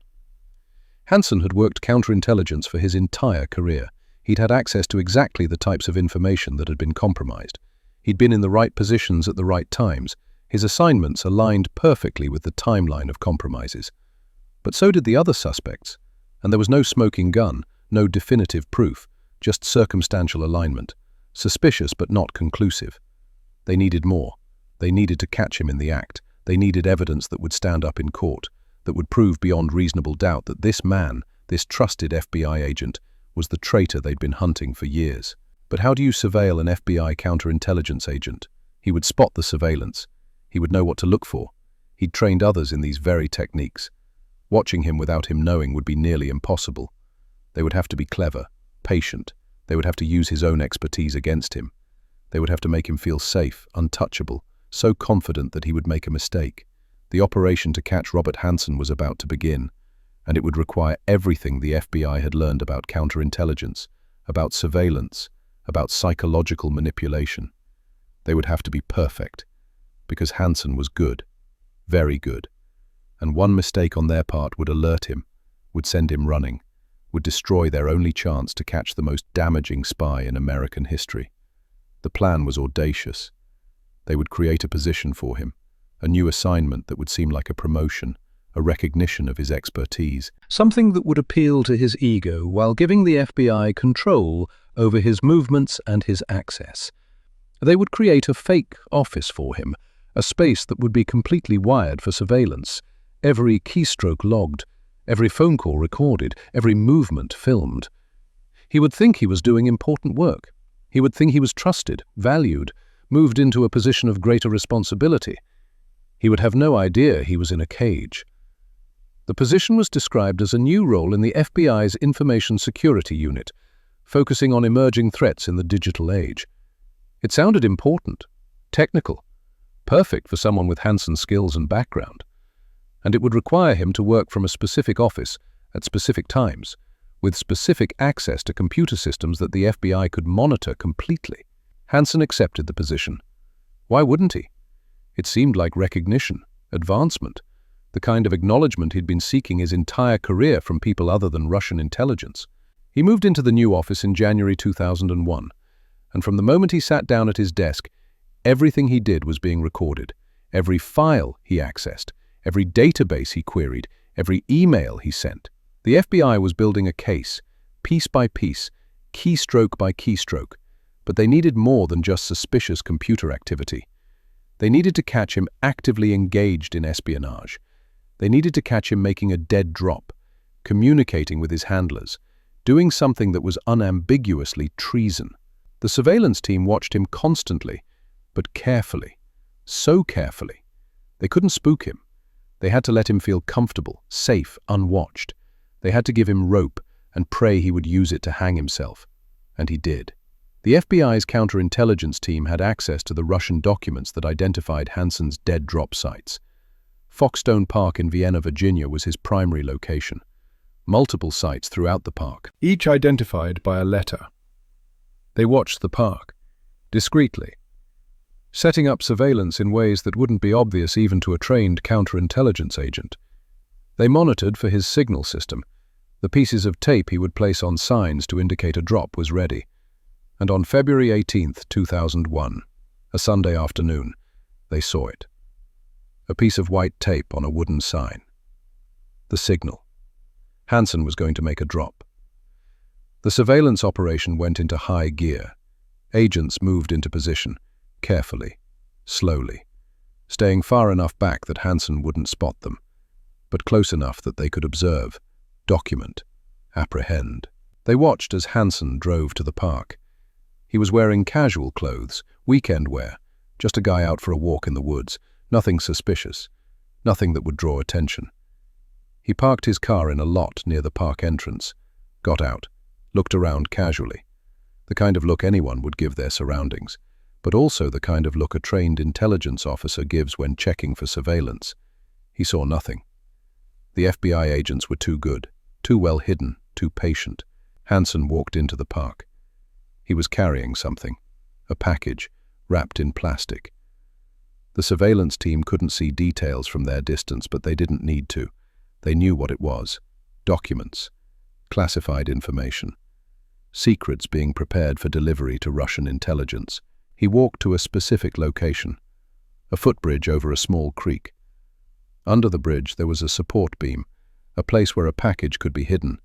Hanssen had worked counterintelligence for his entire career. He'd had access to exactly the types of information that had been compromised. He'd been in the right positions at the right times. His assignments aligned perfectly with the timeline of compromises. But so did the other suspects, and there was no smoking gun, no definitive proof, just circumstantial alignment, suspicious but not conclusive. They needed more. They needed to catch him in the act. They needed evidence that would stand up in court, that would prove beyond reasonable doubt that this man, this trusted FBI agent, was the traitor they'd been hunting for years. But how do you surveil an FBI counterintelligence agent? He would spot the surveillance. He would know what to look for. He'd trained others in these very techniques. Watching him without him knowing would be nearly impossible. They would have to be clever, patient. They would have to use his own expertise against him. They would have to make him feel safe, untouchable, so confident that he would make a mistake. The operation to catch Robert Hanssen was about to begin, and it would require everything the FBI had learned about counterintelligence, about surveillance, about psychological manipulation. They would have to be perfect, because Hanssen was good, very good, and one mistake on their part would alert him, would send him running, would destroy their only chance to catch the most damaging spy in American history. The plan was audacious. They would create a position for him, a new assignment that would seem like a promotion, a recognition of his expertise. Something that would appeal to his ego while giving the FBI control over his movements and his access. They would create a fake office for him, a space that would be completely wired for surveillance, every keystroke logged, every phone call recorded, every movement filmed. He would think he was doing important work. He would think he was trusted, valued, moved into a position of greater responsibility. He would have no idea he was in a cage. The position was described as a new role in the FBI's Information Security Unit, focusing on emerging threats in the digital age. It sounded important, technical, perfect for someone with Hanssen's skills and background. And it would require him to work from a specific office at specific times, with specific access to computer systems that the FBI could monitor completely. Hanssen accepted the position. Why wouldn't he? It seemed like recognition, advancement, the kind of acknowledgement he'd been seeking his entire career from people other than Russian intelligence. He moved into the new office in January 2001, and from the moment he sat down at his desk, everything he did was being recorded. Every file he accessed, every database he queried, every email he sent. The FBI was building a case, piece by piece, keystroke by keystroke, but they needed more than just suspicious computer activity. They needed to catch him actively engaged in espionage. They needed to catch him making a dead drop, communicating with his handlers, doing something that was unambiguously treason. The surveillance team watched him constantly, but carefully, so carefully. They couldn't spook him. They had to let him feel comfortable, safe, unwatched. They had to give him rope and pray he would use it to hang himself. And he did. The FBI's counterintelligence team had access to the Russian documents that identified Hanssen's dead drop sites. Foxstone Park in Vienna, Virginia was his primary location. Multiple sites throughout the park, each identified by a letter. They watched the park, discreetly, setting up surveillance in ways that wouldn't be obvious even to a trained counterintelligence agent. They monitored for his signal system, the pieces of tape he would place on signs to indicate a drop was ready. And on February 18, 2001, a Sunday afternoon, they saw it. A piece of white tape on a wooden sign. The signal. Hanssen was going to make a drop. The surveillance operation went into high gear. Agents moved into position, carefully, slowly, staying far enough back that Hanssen wouldn't spot them. but close enough that they could observe, document, apprehend. They watched as Hansen drove to the park. He was wearing casual clothes, weekend wear, just a guy out for a walk in the woods, nothing suspicious, nothing that would draw attention. He parked his car in a lot near the park entrance, got out, looked around casually, the kind of look anyone would give their surroundings, but also the kind of look a trained intelligence officer gives when checking for surveillance. He saw nothing. The FBI agents were too good, too well hidden, too patient. Hansen walked into the park. He was carrying something, a package, wrapped in plastic. The surveillance team couldn't see details from their distance, but they didn't need to. They knew what it was. Documents, classified information, secrets being prepared for delivery to Russian intelligence. He walked to a specific location, a footbridge over a small creek. Under the bridge there was a support beam, a place where a package could be hidden,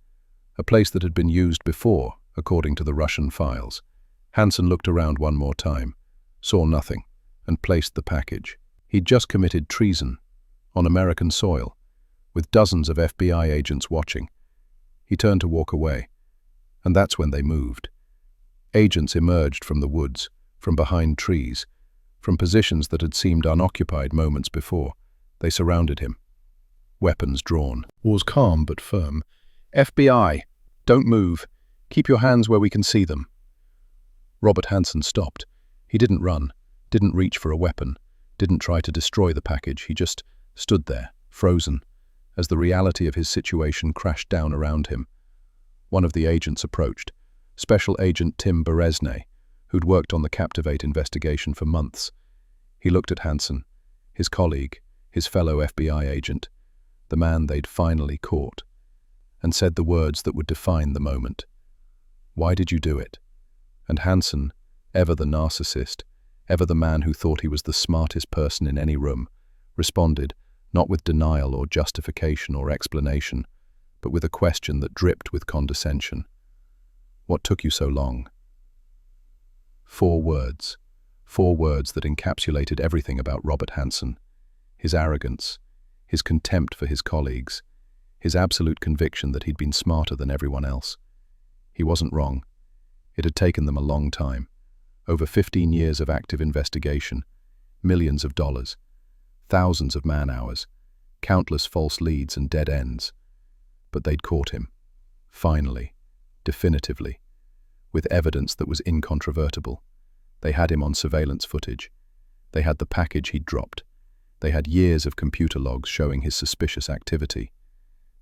a place that had been used before, according to the Russian files. Hansen looked around one more time, saw nothing, and placed the package. He'd just committed treason, on American soil, with dozens of FBI agents watching. He turned to walk away, and that's when they moved. Agents emerged from the woods, from behind trees, from positions that had seemed unoccupied moments before. They surrounded him, weapons drawn. Was calm but firm. FBI, don't move. Keep your hands where we can see them. Robert Hansen stopped. He didn't run, didn't reach for a weapon, didn't try to destroy the package. He just stood there, frozen, as the reality of his situation crashed down around him. One of the agents approached, Special Agent Tim Berezny, who'd worked on the Captivate investigation for months. He looked at Hansen, his colleague, his fellow FBI agent, the man they'd finally caught, and said the words that would define the moment. "Why did you do it?" And Hansen, ever the narcissist, ever the man who thought he was the smartest person in any room, responded, not with denial or justification or explanation, but with a question that dripped with condescension. "What took you so long?" 4 words. 4 words that encapsulated everything about Robert Hansen. His arrogance, his contempt for his colleagues, his absolute conviction that he'd been smarter than everyone else. He wasn't wrong. It had taken them a long time. Over 15 years of active investigation, millions of dollars, thousands of man-hours, countless false leads and dead ends. But they'd caught him. Finally, definitively, with evidence that was incontrovertible. They had him on surveillance footage. They had the package he'd dropped. They had years of computer logs showing his suspicious activity.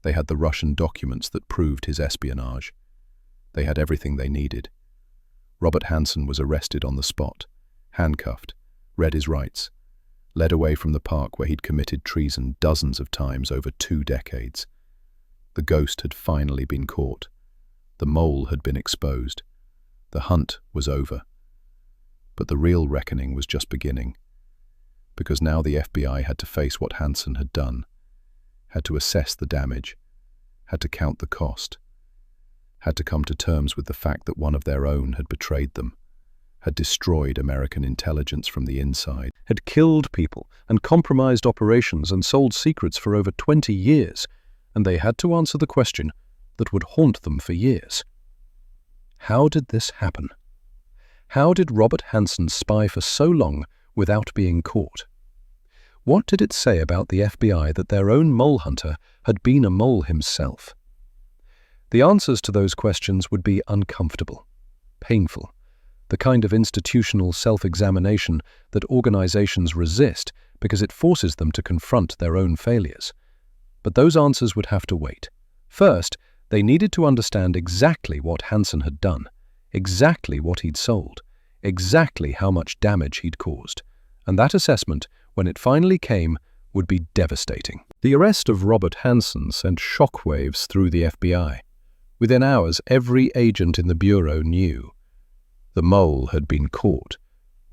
They had the Russian documents that proved his espionage. They had everything they needed. Robert Hansen was arrested on the spot, handcuffed, read his rights, led away from the park where he'd committed treason dozens of times over 2 decades. The ghost had finally been caught. The mole had been exposed. The hunt was over. But the real reckoning was just beginning. Because now the FBI had to face what Hansen had done, had to assess the damage, had to count the cost, had to come to terms with the fact that one of their own had betrayed them, had destroyed American intelligence from the inside, Had killed people and compromised operations and sold secrets for over 20 years, and they had to answer the question that would haunt them for years. How did this happen? How did Robert Hansen spy for so long without being caught? What did it say about the FBI that their own mole hunter had been a mole himself? The answers to those questions would be uncomfortable, painful, the kind of institutional self-examination that organizations resist because it forces them to confront their own failures. But those answers would have to wait. First, they needed to understand exactly what Hansen had done, exactly what he'd sold, exactly how much damage he'd caused. And that assessment, when it finally came, would be devastating. The arrest of Robert Hansen sent shockwaves through the FBI. Within hours, every agent in the Bureau knew. The mole had been caught,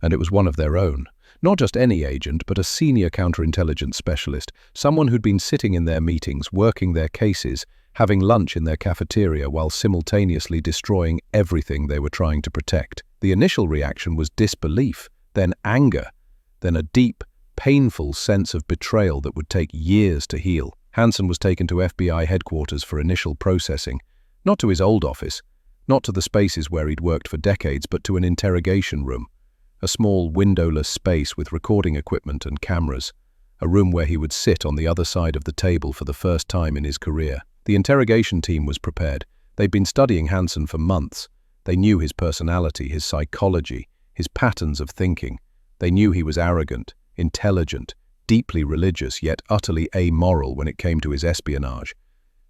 and it was one of their own. Not just any agent, but a senior counterintelligence specialist, someone who'd been sitting in their meetings, working their cases, having lunch in their cafeteria while simultaneously destroying everything they were trying to protect. The initial reaction was disbelief, then anger, then a deep, painful sense of betrayal that would take years to heal. Hansen was taken to FBI headquarters for initial processing, not to his old office, not to the spaces where he'd worked for decades, but to an interrogation room, a small windowless space with recording equipment and cameras, a room where he would sit on the other side of the table for the first time in his career. The interrogation team was prepared. They'd been studying Hansen for months. They knew his personality, his psychology, his patterns of thinking. They knew he was arrogant, intelligent, deeply religious, yet utterly amoral when it came to his espionage.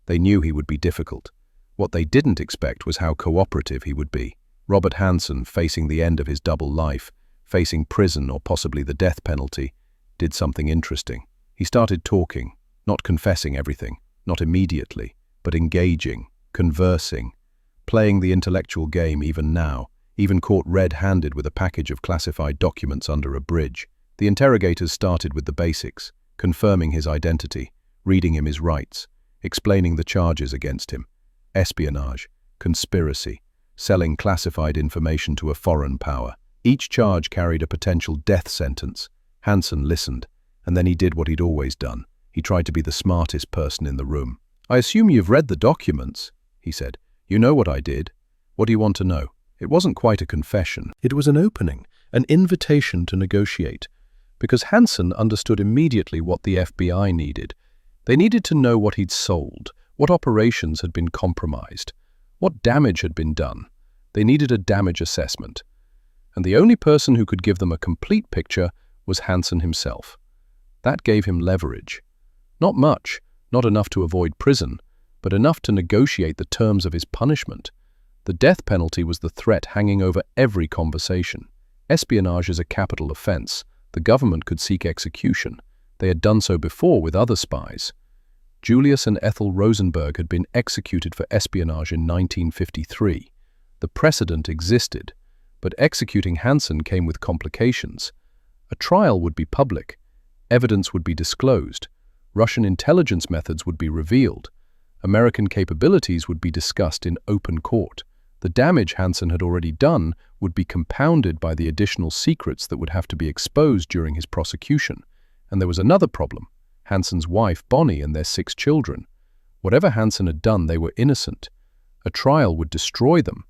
They knew he would be difficult. What they didn't expect was how cooperative he would be. Robert Hansen, facing the end of his double life, facing prison or possibly the death penalty, did something interesting. He started talking, not confessing everything, not immediately, but engaging, conversing, playing the intellectual game even now, even caught red-handed with a package of classified documents under a bridge. The interrogators started with the basics, confirming his identity, reading him his rights, explaining the charges against him: espionage, conspiracy, selling classified information to a foreign power. Each charge carried a potential death sentence. Hansen listened, and then he did what he'd always done. He tried to be the smartest person in the room. "I assume you've read the documents," he said. "You know what I did. What do you want to know?" It wasn't quite a confession. It was an opening, an invitation to negotiate, because Hansen understood immediately what the FBI needed. They needed to know what he'd sold, what operations had been compromised, what damage had been done. They needed a damage assessment. And the only person who could give them a complete picture was Hansen himself. That gave him leverage. Not much, not enough to avoid prison, but enough to negotiate the terms of his punishment. The death penalty was the threat hanging over every conversation. Espionage is a capital offense. The government could seek execution. They had done so before with other spies. Julius and Ethel Rosenberg had been executed for espionage in 1953. The precedent existed, but executing Hansen came with complications. A trial would be public. Evidence would be disclosed. Russian intelligence methods would be revealed. American capabilities would be discussed in open court. The damage Hansen had already done would be compounded by the additional secrets that would have to be exposed during his prosecution. And there was another problem: Hansen's wife, Bonnie, and their 6 children. Whatever Hansen had done, they were innocent. A trial would destroy them.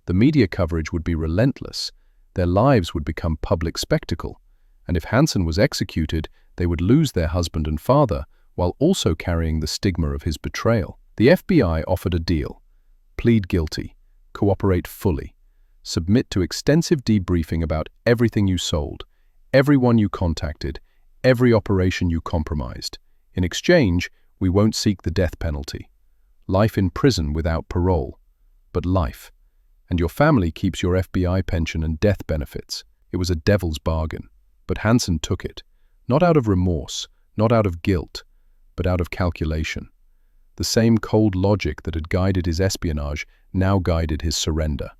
The media coverage would be relentless. Their lives would become public spectacle. And if Hansen was executed, they would lose their husband and father, while also carrying the stigma of his betrayal. The FBI offered a deal: plead guilty, cooperate fully, submit to extensive debriefing about everything you sold, everyone you contacted, every operation you compromised. In exchange, we won't seek the death penalty. Life in prison without parole, but life. And your family keeps your FBI pension and death benefits. It was a devil's bargain, but Hansen took it, not out of remorse, not out of guilt, but out of calculation. The same cold logic that had guided his espionage now guided his surrender.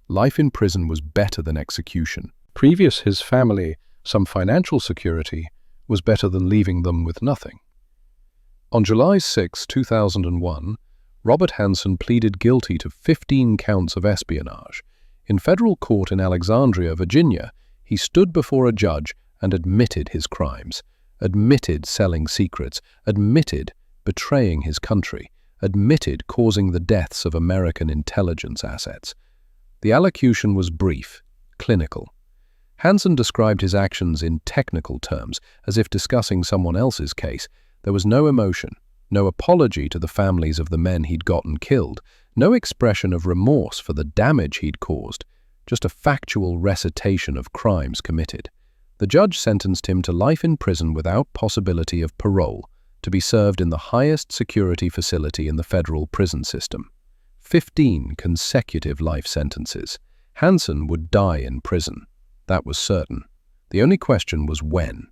Life in prison was better than execution. Previous his family, some financial security, was better than leaving them with nothing. On July 6, 2001, Robert Hansen pleaded guilty to 15 counts of espionage. In federal court in Alexandria, Virginia, he stood before a judge and admitted his crimes, admitted selling secrets, admitted betraying his country, admitted causing the deaths of American intelligence assets. The allocution was brief, clinical. Hansen described his actions in technical terms, as if discussing someone else's case. There was no emotion, no apology to the families of the men he'd gotten killed, no expression of remorse for the damage he'd caused, just a factual recitation of crimes committed. The judge sentenced him to life in prison without possibility of parole, to be served in the highest security facility in the federal prison system. 15 consecutive life sentences. Hansen would die in prison. That was certain. The only question was when.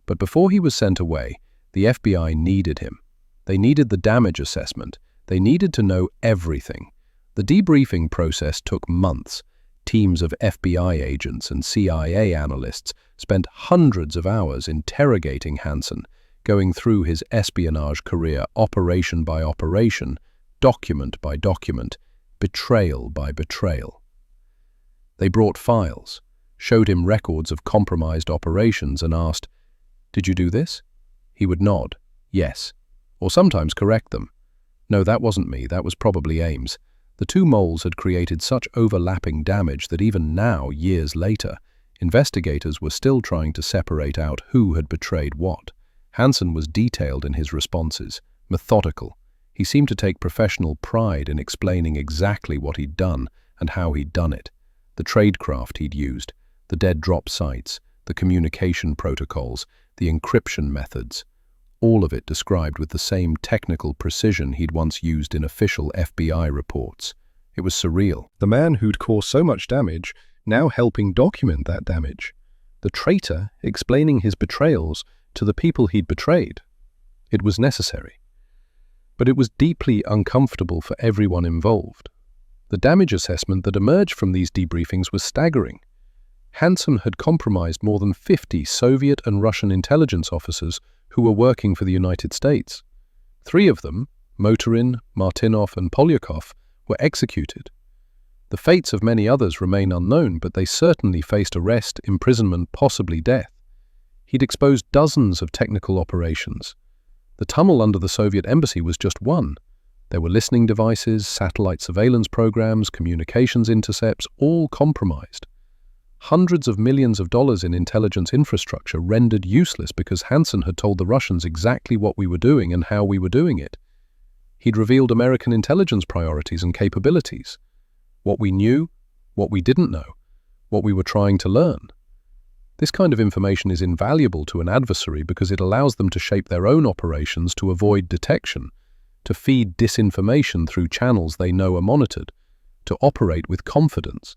But before he was sent away, the FBI needed him. They needed the damage assessment. They needed to know everything. The debriefing process took months. Teams of FBI agents and CIA analysts spent hundreds of hours interrogating Hansen, going through his espionage career operation by operation, document by document, betrayal by betrayal. They brought files, showed him records of compromised operations and asked, "Did you do this?" He would nod, "Yes." or sometimes correct them. No, that wasn't me, that was probably Ames. The two moles had created such overlapping damage that even now, years later, investigators were still trying to separate out who had betrayed what. Hansen was detailed in his responses, methodical. He seemed to take professional pride in explaining exactly what he'd done and how he'd done it. The tradecraft he'd used, the dead drop sites, the communication protocols, the encryption methods. All of it described with the same technical precision he'd once used in official FBI reports. It was surreal. The man who'd caused so much damage now helping document that damage. The traitor explaining his betrayals to the people he'd betrayed. It was necessary. But it was deeply uncomfortable for everyone involved. The damage assessment that emerged from these debriefings was staggering. Hansen had compromised more than 50 Soviet and Russian intelligence officers who were working for the United States. 3 of them, Motorin, Martinov, and Polyakov, were executed. The fates of many others remain unknown, but they certainly faced arrest, imprisonment, possibly death. He'd exposed dozens of technical operations. The tunnel under the Soviet embassy was just one. There were listening devices, satellite surveillance programs, communications intercepts, all compromised. Hundreds of millions of dollars in intelligence infrastructure rendered useless because Hansen had told the Russians exactly what we were doing and how we were doing it. He'd revealed American intelligence priorities and capabilities. What we knew, what we didn't know, what we were trying to learn. This kind of information is invaluable to an adversary because it allows them to shape their own operations to avoid detection, to feed disinformation through channels they know are monitored, to operate with confidence.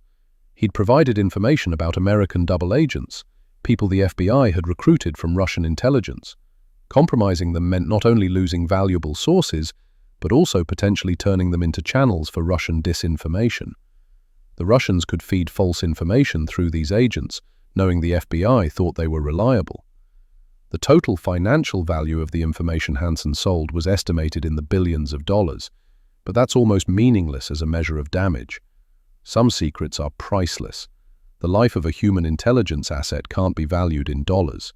He'd provided information about American double agents, people the FBI had recruited from Russian intelligence. Compromising them meant not only losing valuable sources, but also potentially turning them into channels for Russian disinformation. The Russians could feed false information through these agents, knowing the FBI thought they were reliable. The total financial value of the information Hansen sold was estimated in the billions of dollars, but that's almost meaningless as a measure of damage. Some secrets are priceless. The life of a human intelligence asset can't be valued in dollars.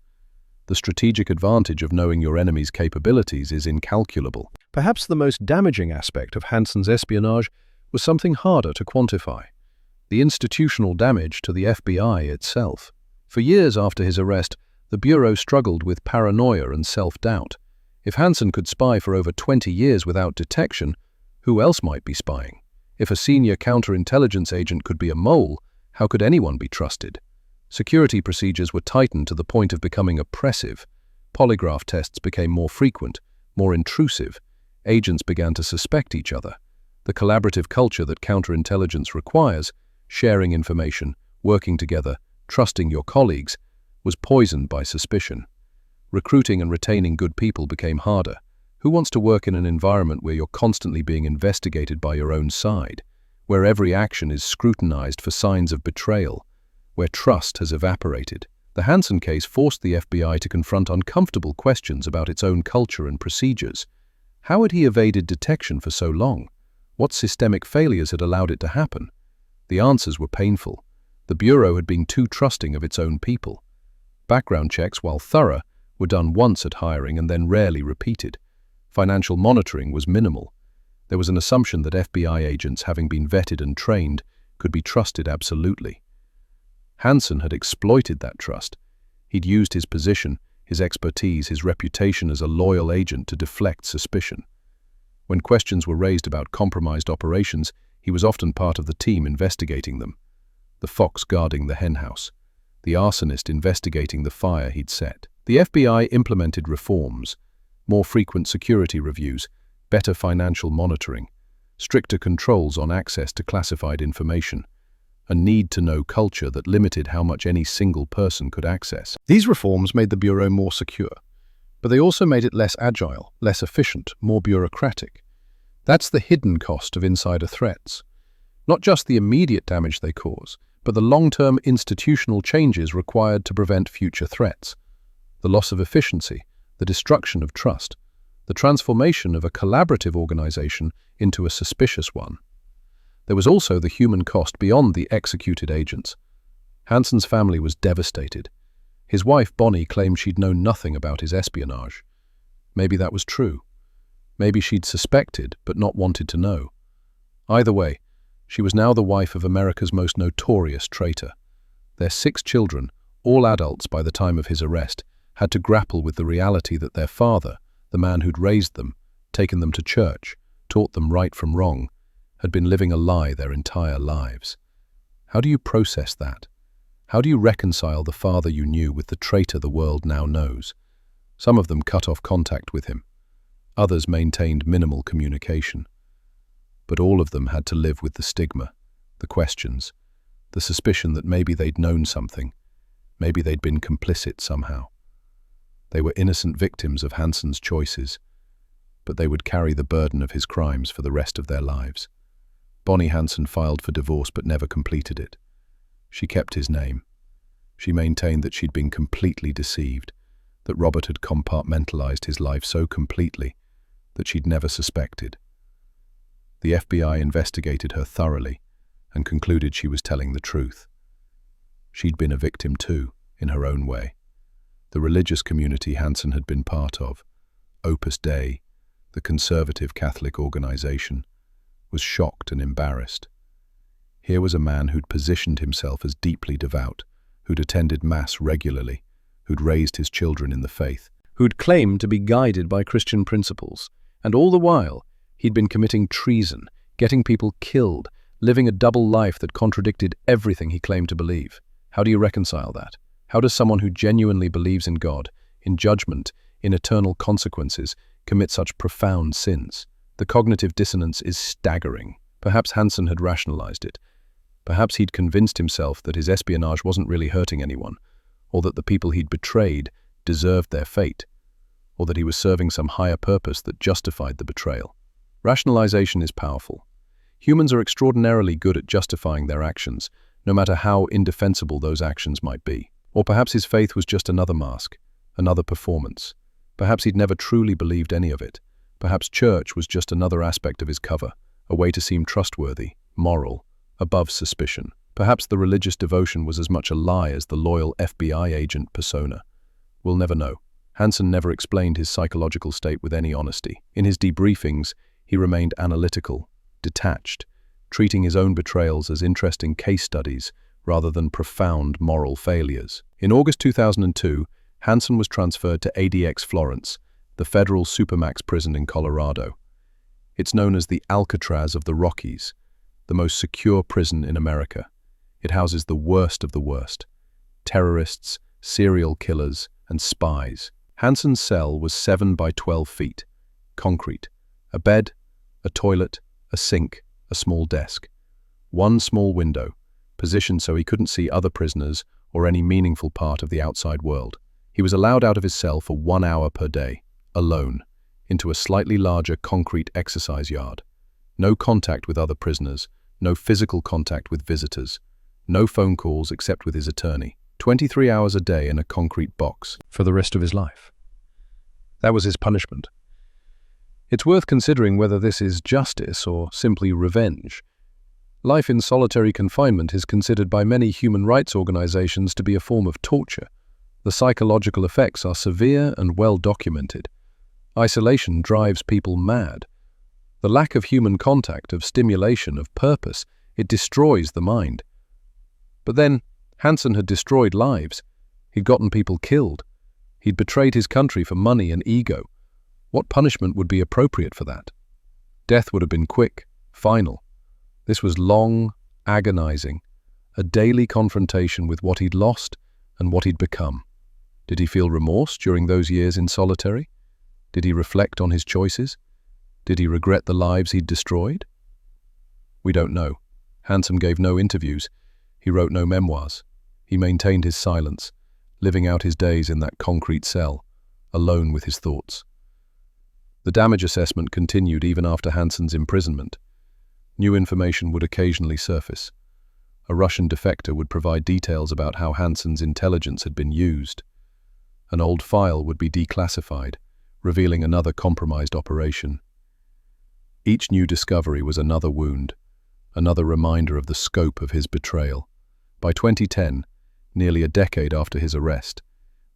The strategic advantage of knowing your enemy's capabilities is incalculable. Perhaps the most damaging aspect of Hansen's espionage was something harder to quantify: the institutional damage to the FBI itself. For years after his arrest, the Bureau struggled with paranoia and self-doubt. If Hansen could spy for over 20 years without detection, who else might be spying? If a senior counterintelligence agent could be a mole, how could anyone be trusted? Security procedures were tightened to the point of becoming oppressive. Polygraph tests became more frequent, more intrusive. Agents began to suspect each other. The collaborative culture that counterintelligence requires, sharing information, working together, trusting your colleagues, was poisoned by suspicion. Recruiting and retaining good people became harder. Who wants to work in an environment where you're constantly being investigated by your own side, where every action is scrutinized for signs of betrayal, where trust has evaporated? The Hansen case forced the FBI to confront uncomfortable questions about its own culture and procedures. How had he evaded detection for so long? What systemic failures had allowed it to happen? The answers were painful. The Bureau had been too trusting of its own people. Background checks, while thorough, were done once at hiring and then rarely repeated. Financial monitoring was minimal. There was an assumption that FBI agents, having been vetted and trained, could be trusted absolutely. Hansen had exploited that trust. He'd used his position, his expertise, his reputation as a loyal agent to deflect suspicion. When questions were raised about compromised operations, he was often part of the team investigating them. The fox guarding the henhouse. The arsonist investigating the fire he'd set. The FBI implemented reforms: more frequent security reviews, better financial monitoring, stricter controls on access to classified information, a need-to-know culture that limited how much any single person could access. These reforms made the Bureau more secure, but they also made it less agile, less efficient, more bureaucratic. That's the hidden cost of insider threats. Not just the immediate damage they cause, but the long-term institutional changes required to prevent future threats. The loss of efficiency, the destruction of trust, the transformation of a collaborative organization into a suspicious one. There was also the human cost beyond the executed agents. Hansen's family was devastated. His wife, Bonnie, claimed she'd known nothing about his espionage. Maybe that was true. Maybe she'd suspected, but not wanted to know. Either way, she was now the wife of America's most notorious traitor. Their 6 children, all adults by the time of his arrest, had to grapple with the reality that their father, the man who'd raised them, taken them to church, taught them right from wrong, had been living a lie their entire lives. How do you process that? How do you reconcile the father you knew with the traitor the world now knows? Some of them cut off contact with him. Others maintained minimal communication. But all of them had to live with the stigma, the questions, the suspicion that maybe they'd known something, maybe they'd been complicit somehow. They were innocent victims of Hansen's choices, but they would carry the burden of his crimes for the rest of their lives. Bonnie Hansen filed for divorce but never completed it. She kept his name. She maintained that she'd been completely deceived, that Robert had compartmentalized his life so completely that she'd never suspected. The FBI investigated her thoroughly and concluded she was telling the truth. She'd been a victim too, in her own way. The religious community Hansen had been part of, Opus Dei, the conservative Catholic organization, was shocked and embarrassed. Here was a man who'd positioned himself as deeply devout, who'd attended Mass regularly, who'd raised his children in the faith, who'd claimed to be guided by Christian principles, and all the while he'd been committing treason, getting people killed, living a double life that contradicted everything he claimed to believe. How do you reconcile that? How does someone who genuinely believes in God, in judgment, in eternal consequences, commit such profound sins? The cognitive dissonance is staggering. Perhaps Hansen had rationalized it. Perhaps he'd convinced himself that his espionage wasn't really hurting anyone, or that the people he'd betrayed deserved their fate, or that he was serving some higher purpose that justified the betrayal. Rationalization is powerful. Humans are extraordinarily good at justifying their actions, no matter how indefensible those actions might be. Or perhaps his faith was just another mask, another performance. Perhaps he'd never truly believed any of it. Perhaps church was just another aspect of his cover, a way to seem trustworthy, moral, above suspicion. Perhaps the religious devotion was as much a lie as the loyal FBI agent persona. We'll never know. Hansen never explained his psychological state with any honesty. In his debriefings, he remained analytical, detached, treating his own betrayals as interesting case studies rather than profound moral failures. In August 2002, Hansen was transferred to ADX Florence, the federal supermax prison in Colorado. It's known as the Alcatraz of the Rockies, the most secure prison in America. It houses the worst of the worst: terrorists, serial killers, and spies. Hansen's cell was 7 by 12 feet, concrete, a bed, a toilet, a sink, a small desk. One small window, positioned so he couldn't see other prisoners or any meaningful part of the outside world. He was allowed out of his cell for 1 hour per day, alone, into a slightly larger concrete exercise yard. No contact with other prisoners, no physical contact with visitors, no phone calls except with his attorney. 23 hours a day in a concrete box for the rest of his life. That was his punishment. It's worth considering whether this is justice or simply revenge. Life in solitary confinement is considered by many human rights organizations to be a form of torture. The psychological effects are severe and well documented. Isolation drives people mad. The lack of human contact, of stimulation, of purpose, it destroys the mind. But then, Hansen had destroyed lives. He'd gotten people killed. He'd betrayed his country for money and ego. What punishment would be appropriate for that? Death would have been quick, final. This was long, agonizing, a daily confrontation with what he'd lost and what he'd become. Did he feel remorse during those years in solitary? Did he reflect on his choices? Did he regret the lives he'd destroyed? We don't know. Hansen gave no interviews. He wrote no memoirs. He maintained his silence, living out his days in that concrete cell, alone with his thoughts. The damage assessment continued even after Hansen's imprisonment. New information would occasionally surface. A Russian defector would provide details about how Hansen's intelligence had been used. An old file would be declassified, revealing another compromised operation. Each new discovery was another wound, another reminder of the scope of his betrayal. By 2010, nearly a decade after his arrest,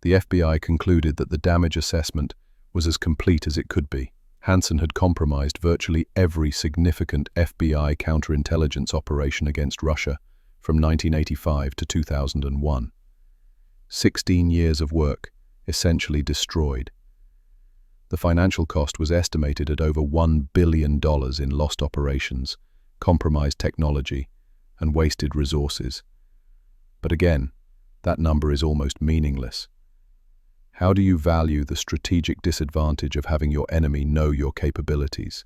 the FBI concluded that the damage assessment was as complete as it could be. Hansen had compromised virtually every significant FBI counterintelligence operation against Russia from 1985 to 2001. 16 years of work, essentially destroyed. The financial cost was estimated at over $1 billion in lost operations, compromised technology, and wasted resources. But again, that number is almost meaningless. How do you value the strategic disadvantage of having your enemy know your capabilities?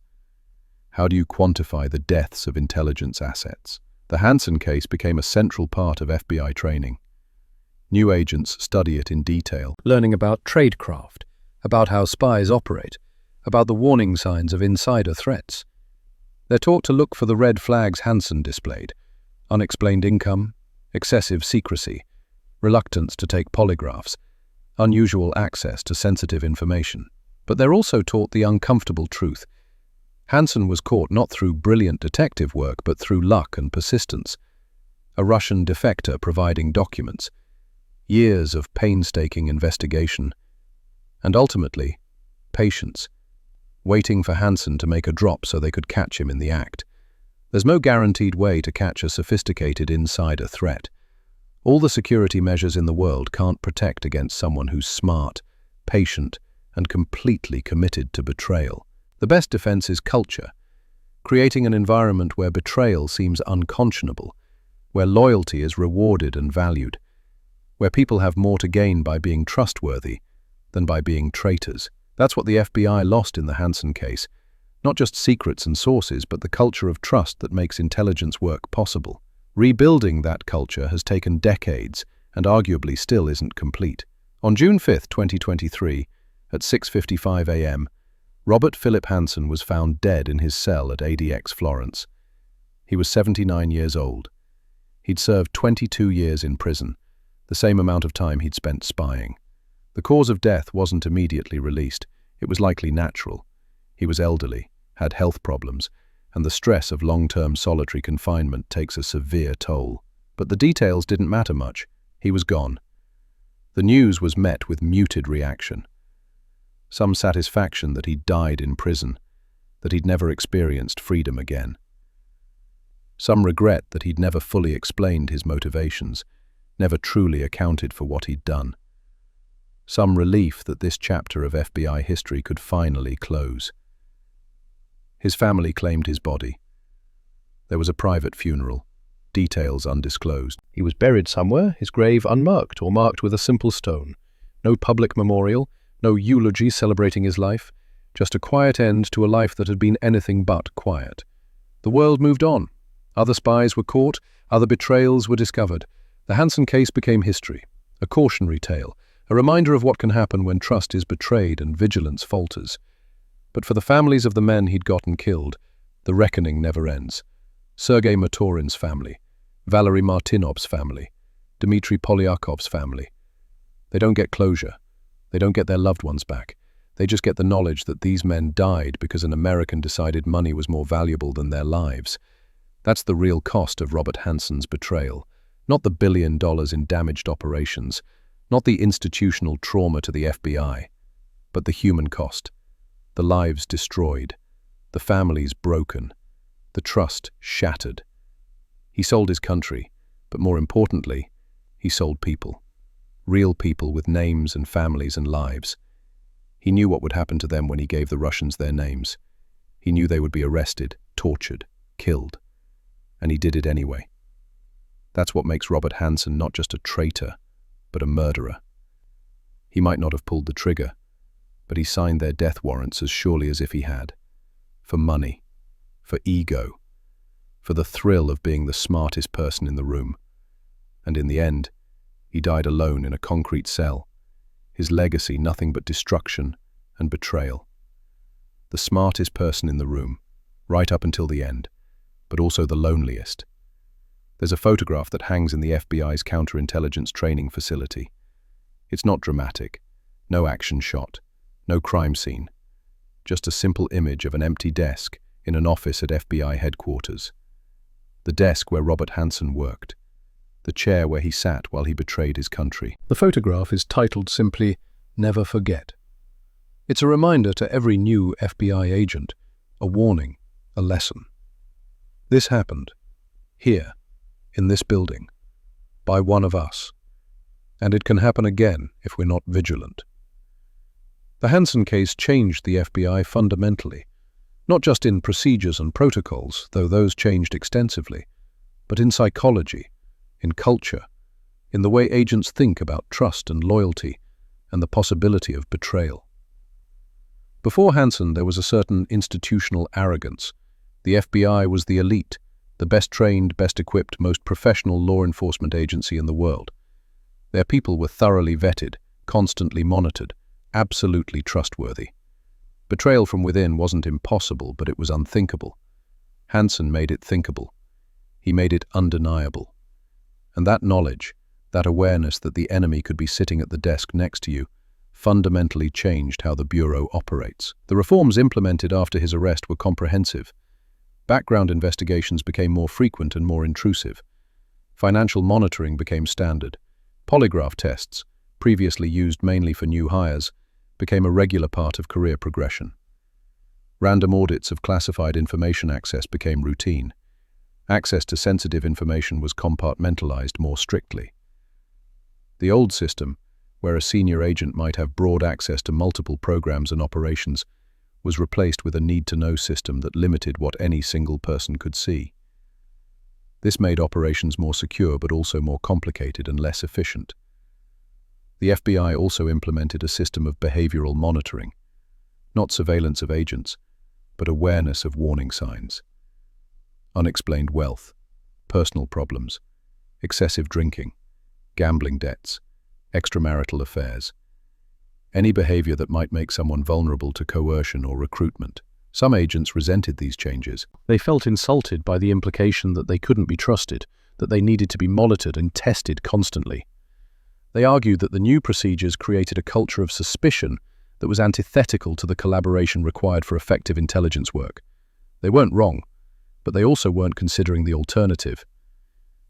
How do you quantify the deaths of intelligence assets? The Hansen case became a central part of FBI training. New agents study it in detail, learning about tradecraft, about how spies operate, about the warning signs of insider threats. They're taught to look for the red flags Hansen displayed: unexplained income, excessive secrecy, reluctance to take polygraphs, unusual access to sensitive information. But they're also taught the uncomfortable truth. Hansen was caught not through brilliant detective work, but through luck and persistence. A Russian defector providing documents, years of painstaking investigation, and ultimately, patience, waiting for Hansen to make a drop so they could catch him in the act. There's no guaranteed way to catch a sophisticated insider threat. All the security measures in the world can't protect against someone who's smart, patient, and completely committed to betrayal. The best defense is culture, creating an environment where betrayal seems unconscionable, where loyalty is rewarded and valued, where people have more to gain by being trustworthy than by being traitors. That's what the FBI lost in the Hansen case. Not just secrets and sources, but the culture of trust that makes intelligence work possible. Rebuilding that culture has taken decades and arguably still isn't complete. On June 5, 2023, at 6:55 a.m., Robert Philip Hansen was found dead in his cell at ADX Florence. He was 79 years old. He'd served 22 years in prison, the same amount of time he'd spent spying. The cause of death wasn't immediately released. It was likely natural. He was elderly, had health problems, and the stress of long-term solitary confinement takes a severe toll. But the details didn't matter much. He was gone. The news was met with muted reaction. Some satisfaction that he'd died in prison, that he'd never experienced freedom again. Some regret that he'd never fully explained his motivations, never truly accounted for what he'd done. Some relief that this chapter of FBI history could finally close. His family claimed his body. There was a private funeral, details undisclosed. He was buried somewhere, his grave unmarked or marked with a simple stone. No public memorial, no eulogy celebrating his life, just a quiet end to a life that had been anything but quiet. The world moved on. Other spies were caught, other betrayals were discovered. The Hansen case became history, a cautionary tale, a reminder of what can happen when trust is betrayed and vigilance falters. But for the families of the men he'd gotten killed, the reckoning never ends. Sergei Maturin's family, Valery Martinov's family, Dmitry Polyakov's family. They don't get closure. They don't get their loved ones back. They just get the knowledge that these men died because an American decided money was more valuable than their lives. That's the real cost of Robert Hansen's betrayal. Not the $1 billion in damaged operations, not the institutional trauma to the FBI, but the human cost. The lives destroyed, the families broken, the trust shattered. He sold his country, but more importantly, he sold people. Real people with names and families and lives. He knew what would happen to them when he gave the Russians their names. He knew they would be arrested, tortured, killed. And he did it anyway. That's what makes Robert Hansen not just a traitor, but a murderer. He might not have pulled the trigger, but he signed their death warrants as surely as if he had. For money, for ego, for the thrill of being the smartest person in the room. And in the end, he died alone in a concrete cell, his legacy nothing but destruction and betrayal. The smartest person in the room, right up until the end, but also the loneliest. There's a photograph that hangs in the FBI's counterintelligence training facility. It's not dramatic, no action shot, no crime scene, just a simple image of an empty desk in an office at FBI headquarters. The desk where Robert Hansen worked, the chair where he sat while he betrayed his country. The photograph is titled simply, "Never Forget." It's a reminder to every new FBI agent, a warning, a lesson. This happened, here, in this building, by one of us, and it can happen again if we're not vigilant. The Hanssen case changed the FBI fundamentally, not just in procedures and protocols, though those changed extensively, but in psychology, in culture, in the way agents think about trust and loyalty and the possibility of betrayal. Before Hanssen, there was a certain institutional arrogance. The FBI was the elite, the best trained, best equipped, most professional law enforcement agency in the world. Their people were thoroughly vetted, constantly monitored, absolutely trustworthy. Betrayal from within wasn't impossible, but it was unthinkable. Hanssen made it thinkable. He made it undeniable. And that knowledge, that awareness that the enemy could be sitting at the desk next to you, fundamentally changed how the Bureau operates. The reforms implemented after his arrest were comprehensive. Background investigations became more frequent and more intrusive. Financial monitoring became standard. Polygraph tests, previously used mainly for new hires, became a regular part of career progression. Random audits of classified information access became routine. Access to sensitive information was compartmentalized more strictly. The old system, where a senior agent might have broad access to multiple programs and operations, was replaced with a need-to-know system that limited what any single person could see. This made operations more secure but also more complicated and less efficient. The FBI also implemented a system of behavioral monitoring, not surveillance of agents, but awareness of warning signs. Unexplained wealth, personal problems, excessive drinking, gambling debts, extramarital affairs. Any behavior that might make someone vulnerable to coercion or recruitment. Some agents resented these changes. They felt insulted by the implication that they couldn't be trusted, that they needed to be monitored and tested constantly. They argued that the new procedures created a culture of suspicion that was antithetical to the collaboration required for effective intelligence work. They weren't wrong, but they also weren't considering the alternative.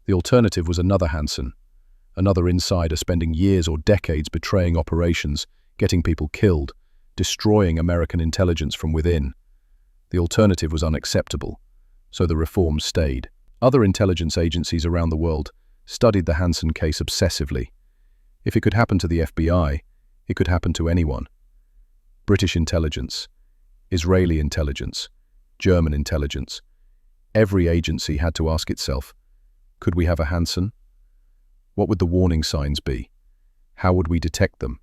The alternative was another Hanssen, another insider spending years or decades betraying operations, getting people killed, destroying American intelligence from within. The alternative was unacceptable, so the reforms stayed. Other intelligence agencies around the world studied the Hanssen case obsessively. If it could happen to the FBI, it could happen to anyone. British intelligence, Israeli intelligence, German intelligence. Every agency had to ask itself, could we have a Hanssen? What would the warning signs be? How would we detect them?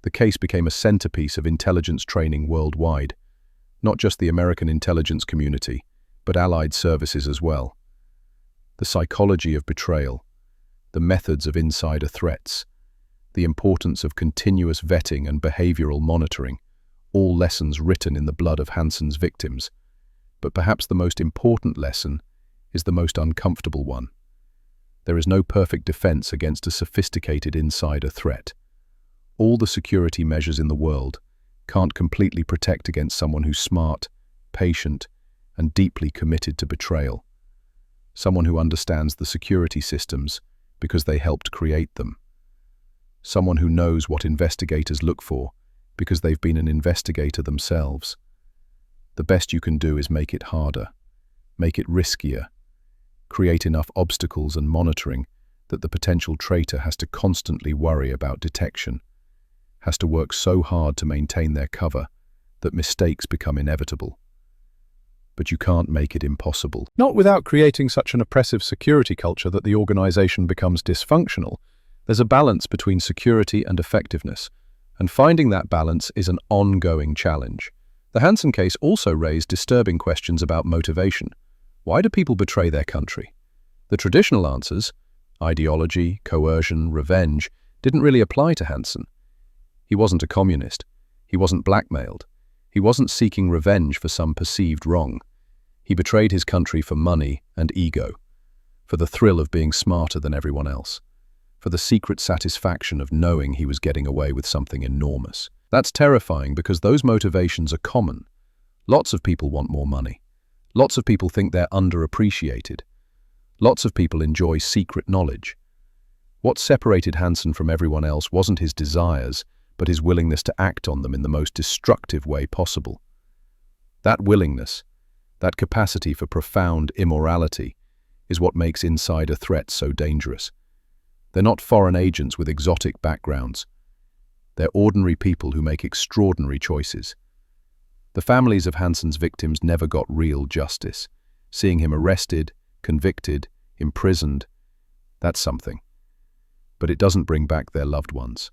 The case became a centerpiece of intelligence training worldwide, not just the American intelligence community, but allied services as well. The psychology of betrayal, the methods of insider threats, the importance of continuous vetting and behavioral monitoring, all lessons written in the blood of Hanssen's victims. But perhaps the most important lesson is the most uncomfortable one. There is no perfect defense against a sophisticated insider threat. All the security measures in the world can't completely protect against someone who's smart, patient, and deeply committed to betrayal. Someone who understands the security systems because they helped create them. Someone who knows what investigators look for because they've been an investigator themselves. The best you can do is make it harder, make it riskier, create enough obstacles and monitoring that the potential traitor has to constantly worry about detection, has to work so hard to maintain their cover that mistakes become inevitable. But you can't make it impossible. Not without creating such an oppressive security culture that the organization becomes dysfunctional. There's a balance between security and effectiveness, and finding that balance is an ongoing challenge. The Hanssen case also raised disturbing questions about motivation. Why do people betray their country? The traditional answers, ideology, coercion, revenge, didn't really apply to Hanssen. He wasn't a communist. He wasn't blackmailed. He wasn't seeking revenge for some perceived wrong. He betrayed his country for money and ego, for the thrill of being smarter than everyone else, for the secret satisfaction of knowing he was getting away with something enormous. That's terrifying because those motivations are common. Lots of people want more money. Lots of people think they're underappreciated. Lots of people enjoy secret knowledge. What separated Hanssen from everyone else wasn't his desires, but his willingness to act on them in the most destructive way possible. That willingness, that capacity for profound immorality, is what makes insider threats so dangerous. They're not foreign agents with exotic backgrounds. They're ordinary people who make extraordinary choices. The families of Hansen's victims never got real justice. Seeing him arrested, convicted, imprisoned, that's something. But it doesn't bring back their loved ones.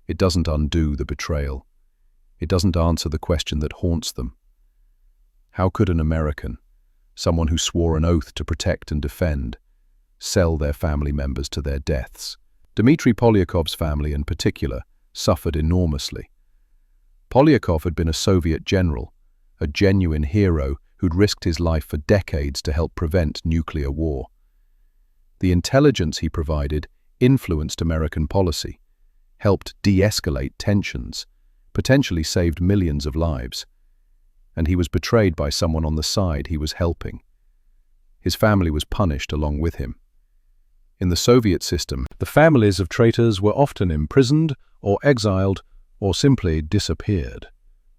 It doesn't undo the betrayal. It doesn't answer the question that haunts them. How could an American, someone who swore an oath to protect and defend, sell their family members to their deaths? Dmitry Polyakov's family in particular suffered enormously. Polyakov had been a Soviet general, a genuine hero who'd risked his life for decades to help prevent nuclear war. The intelligence he provided influenced American policy, helped de-escalate tensions, potentially saved millions of lives. And he was betrayed by someone on the side he was helping. His family was punished along with him. In the Soviet system, the families of traitors were often imprisoned or exiled or simply disappeared.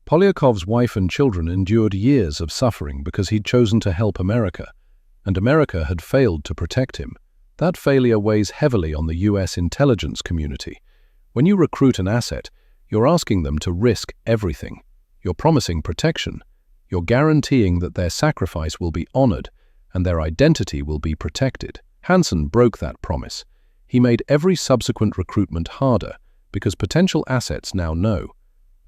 Polyakov's wife and children endured years of suffering because he'd chosen to help America, and America had failed to protect him. That failure weighs heavily on the US intelligence community. When you recruit an asset, you're asking them to risk everything. You're promising protection. You're guaranteeing that their sacrifice will be honored and their identity will be protected. Hansen broke that promise. He made every subsequent recruitment harder because potential assets now know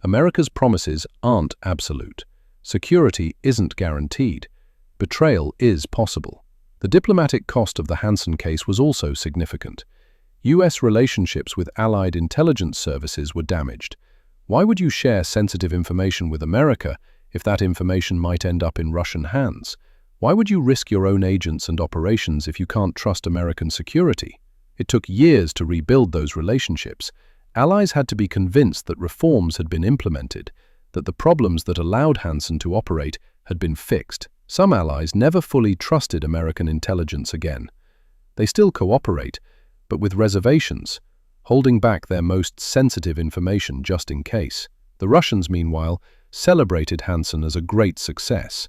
America's promises aren't absolute. Security isn't guaranteed. Betrayal is possible. The diplomatic cost of the Hansen case was also significant. US relationships with allied intelligence services were damaged. Why would you share sensitive information with America if that information might end up in Russian hands? Why would you risk your own agents and operations if you can't trust American security? It took years to rebuild those relationships. Allies had to be convinced that reforms had been implemented, that the problems that allowed Hansen to operate had been fixed. Some allies never fully trusted American intelligence again. They still cooperate, but with reservations, holding back their most sensitive information just in case. The Russians, meanwhile, celebrated Hansen as a great success.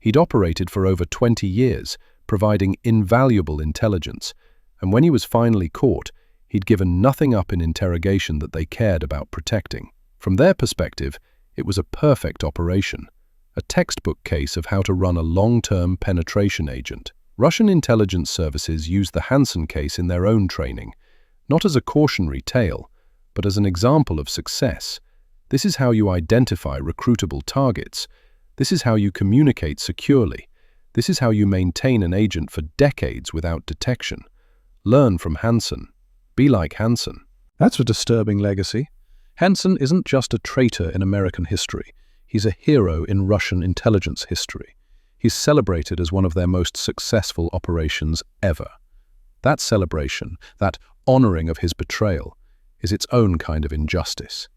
He'd operated for over 20 years, providing invaluable intelligence, and when he was finally caught, he'd given nothing up in interrogation that they cared about protecting. From their perspective, it was a perfect operation, a textbook case of how to run a long-term penetration agent. Russian intelligence services used the Hansen case in their own training, not as a cautionary tale, but as an example of success. This is how you identify recruitable targets. This is how you communicate securely. This is how you maintain an agent for decades without detection. Learn from Hansen. Be like Hansen. That's a disturbing legacy. Hansen isn't just a traitor in American history. He's a hero in Russian intelligence history. He's celebrated as one of their most successful operations ever. That celebration, that honoring of his betrayal, is its own kind of injustice.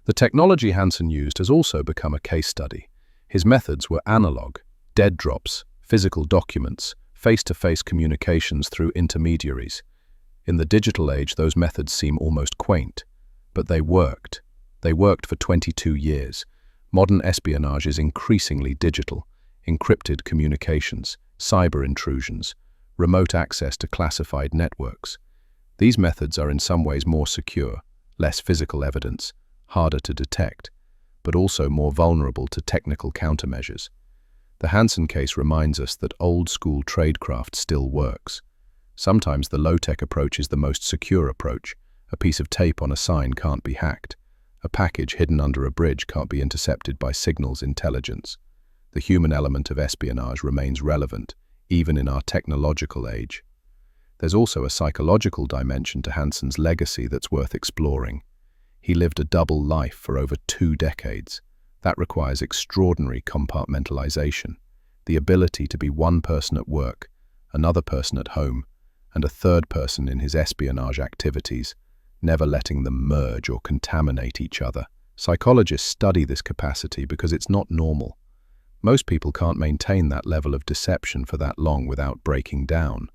The technology Hansen used has also become a case study. His methods were analog, dead drops, physical documents, face-to-face communications through intermediaries. In the digital age, those methods seem almost quaint, but they worked. They worked for 22 years. Modern espionage is increasingly digital. Encrypted communications, cyber intrusions, remote access to classified networks. These methods are in some ways more secure, less physical evidence, harder to detect, but also more vulnerable to technical countermeasures. The Hansen case reminds us that old-school tradecraft still works. Sometimes the low-tech approach is the most secure approach. A piece of tape on a sign can't be hacked. A package hidden under a bridge can't be intercepted by signals intelligence. The human element of espionage remains relevant, even in our technological age. There's also a psychological dimension to Hansen's legacy that's worth exploring. He lived a double life for over 2 decades. That requires extraordinary compartmentalization, the ability to be one person at work, another person at home, and a third person in his espionage activities, never letting them merge or contaminate each other. Psychologists study this capacity because it's not normal. Most people can't maintain that level of deception for that long without breaking down.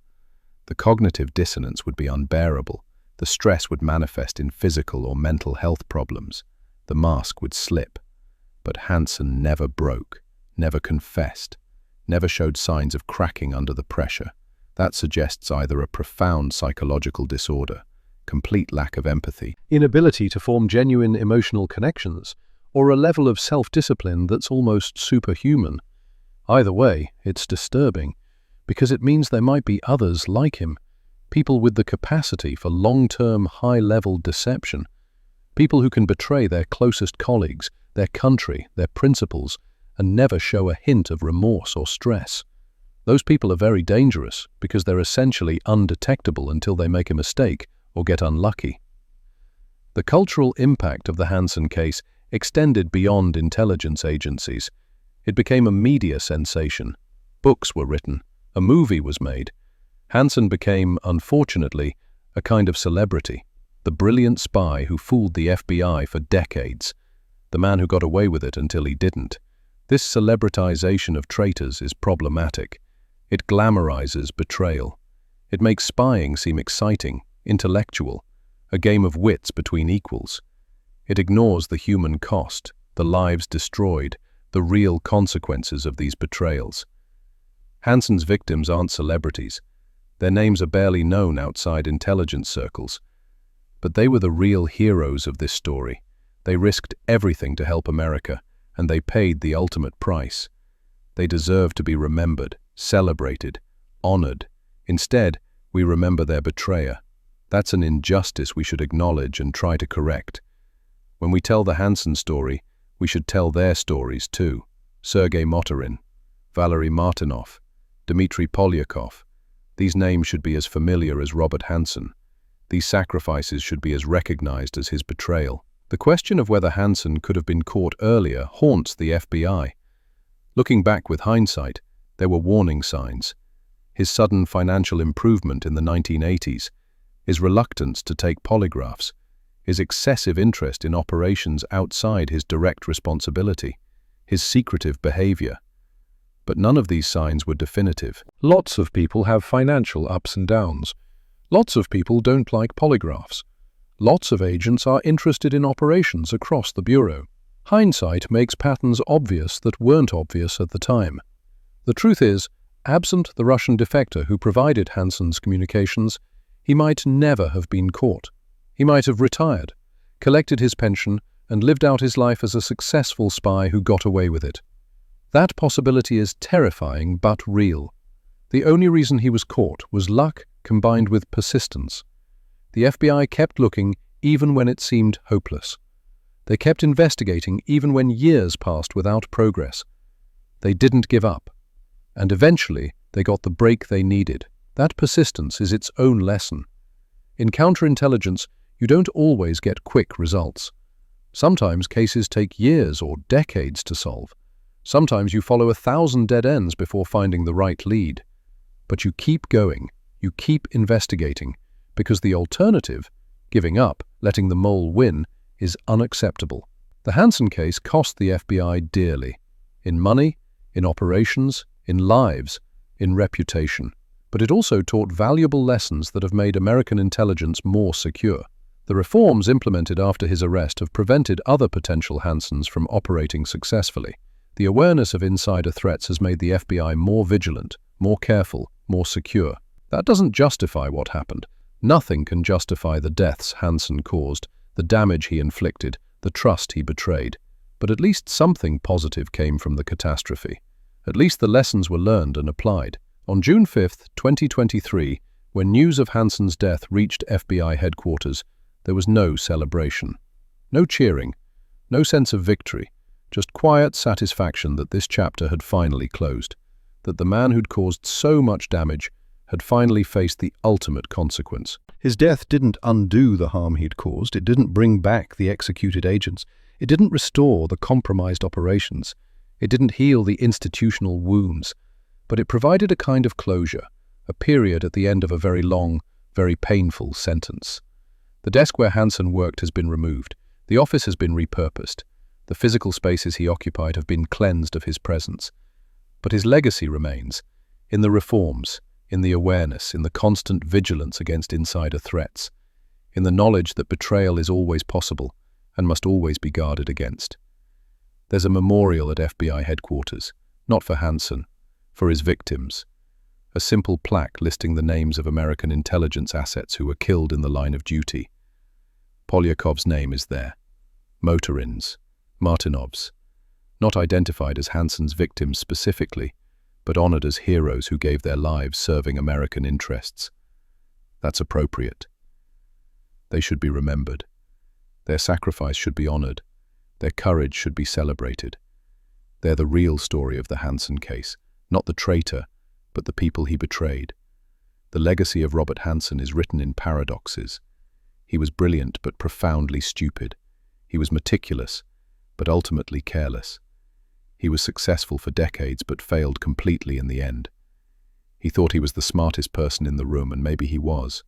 The cognitive dissonance would be unbearable, The stress would manifest in physical or mental health problems. The mask would slip. But Hansen never broke, never confessed, never showed signs of cracking under the pressure. That suggests either a profound psychological disorder, complete lack of empathy, inability to form genuine emotional connections, or a level of self-discipline that's almost superhuman. Either way, it's disturbing, because it means there might be others like him, people with the capacity for long-term, high-level deception, people who can betray their closest colleagues, their country, their principles, and never show a hint of remorse or stress. Those people are very dangerous because they're essentially undetectable until they make a mistake or get unlucky. The cultural impact of the Hansen case extended beyond intelligence agencies. It became a media sensation. Books were written. A movie was made. Hansen became, unfortunately, a kind of celebrity, the brilliant spy who fooled the FBI for decades, the man who got away with it until he didn't. This celebritization of traitors is problematic. It glamorizes betrayal. It makes spying seem exciting, intellectual, a game of wits between equals. It ignores the human cost, the lives destroyed, the real consequences of these betrayals. Hansen's victims aren't celebrities. Their names are barely known outside intelligence circles. But they were the real heroes of this story. They risked everything to help America, and they paid the ultimate price. They deserve to be remembered, celebrated, honored. Instead, we remember their betrayer. That's an injustice we should acknowledge and try to correct. When we tell the Hansen story, we should tell their stories too. Sergei Motorin, Valery Martinov, Dmitry Polyakov. These names should be as familiar as Robert Hansen. These sacrifices should be as recognized as his betrayal. The question of whether Hansen could have been caught earlier haunts the FBI. Looking back with hindsight, there were warning signs. His sudden financial improvement in the 1980s, his reluctance to take polygraphs, his excessive interest in operations outside his direct responsibility, his secretive behavior. But none of these signs were definitive. Lots of people have financial ups and downs. Lots of people don't like polygraphs. Lots of agents are interested in operations across the Bureau. Hindsight makes patterns obvious that weren't obvious at the time. The truth is, absent the Russian defector who provided Hansen's communications, he might never have been caught. He might have retired, collected his pension, and lived out his life as a successful spy who got away with it. That possibility is terrifying but real. The only reason he was caught was luck combined with persistence. The FBI kept looking even when it seemed hopeless. They kept investigating even when years passed without progress. They didn't give up. And eventually, they got the break they needed. That persistence is its own lesson. In counterintelligence, you don't always get quick results. Sometimes cases take years or decades to solve. Sometimes you follow 1,000 dead ends before finding the right lead. But you keep going, you keep investigating, because the alternative, giving up, letting the mole win, is unacceptable. The Hansen case cost the FBI dearly. In money, in operations, in lives, in reputation. But it also taught valuable lessons that have made American intelligence more secure. The reforms implemented after his arrest have prevented other potential Hansens from operating successfully. The awareness of insider threats has made the FBI more vigilant, more careful, more secure. That doesn't justify what happened. Nothing can justify the deaths Hansen caused, the damage he inflicted, the trust he betrayed. But at least something positive came from the catastrophe. At least the lessons were learned and applied. On June 5, 2023, when news of Hansen's death reached FBI headquarters, there was no celebration. No cheering. No sense of victory. Just quiet satisfaction that this chapter had finally closed. That the man who'd caused so much damage had finally faced the ultimate consequence. His death didn't undo the harm he'd caused. It didn't bring back the executed agents. It didn't restore the compromised operations. It didn't heal the institutional wounds. But it provided a kind of closure, a period at the end of a very long, very painful sentence. The desk where Hansen worked has been removed. The office has been repurposed. The physical spaces he occupied have been cleansed of his presence. But his legacy remains, in the reforms, in the awareness, in the constant vigilance against insider threats. in the knowledge that betrayal is always possible and must always be guarded against. There's a memorial at FBI headquarters, not for Hansen, for his victims. A simple plaque listing the names of American intelligence assets who were killed in the line of duty. Polyakov's name is there. Motorin's, Martinov's, not identified as Hansen's victims specifically, but honored as heroes who gave their lives serving American interests. That's appropriate. They should be remembered. Their sacrifice should be honored. Their courage should be celebrated. They're the real story of the Hansen case, not the traitor, but the people he betrayed. The legacy of Robert Hansen is written in paradoxes. He was brilliant but profoundly stupid. He was meticulous, but ultimately careless. He was successful for decades but failed completely in the end. He thought he was the smartest person in the room, and maybe he was.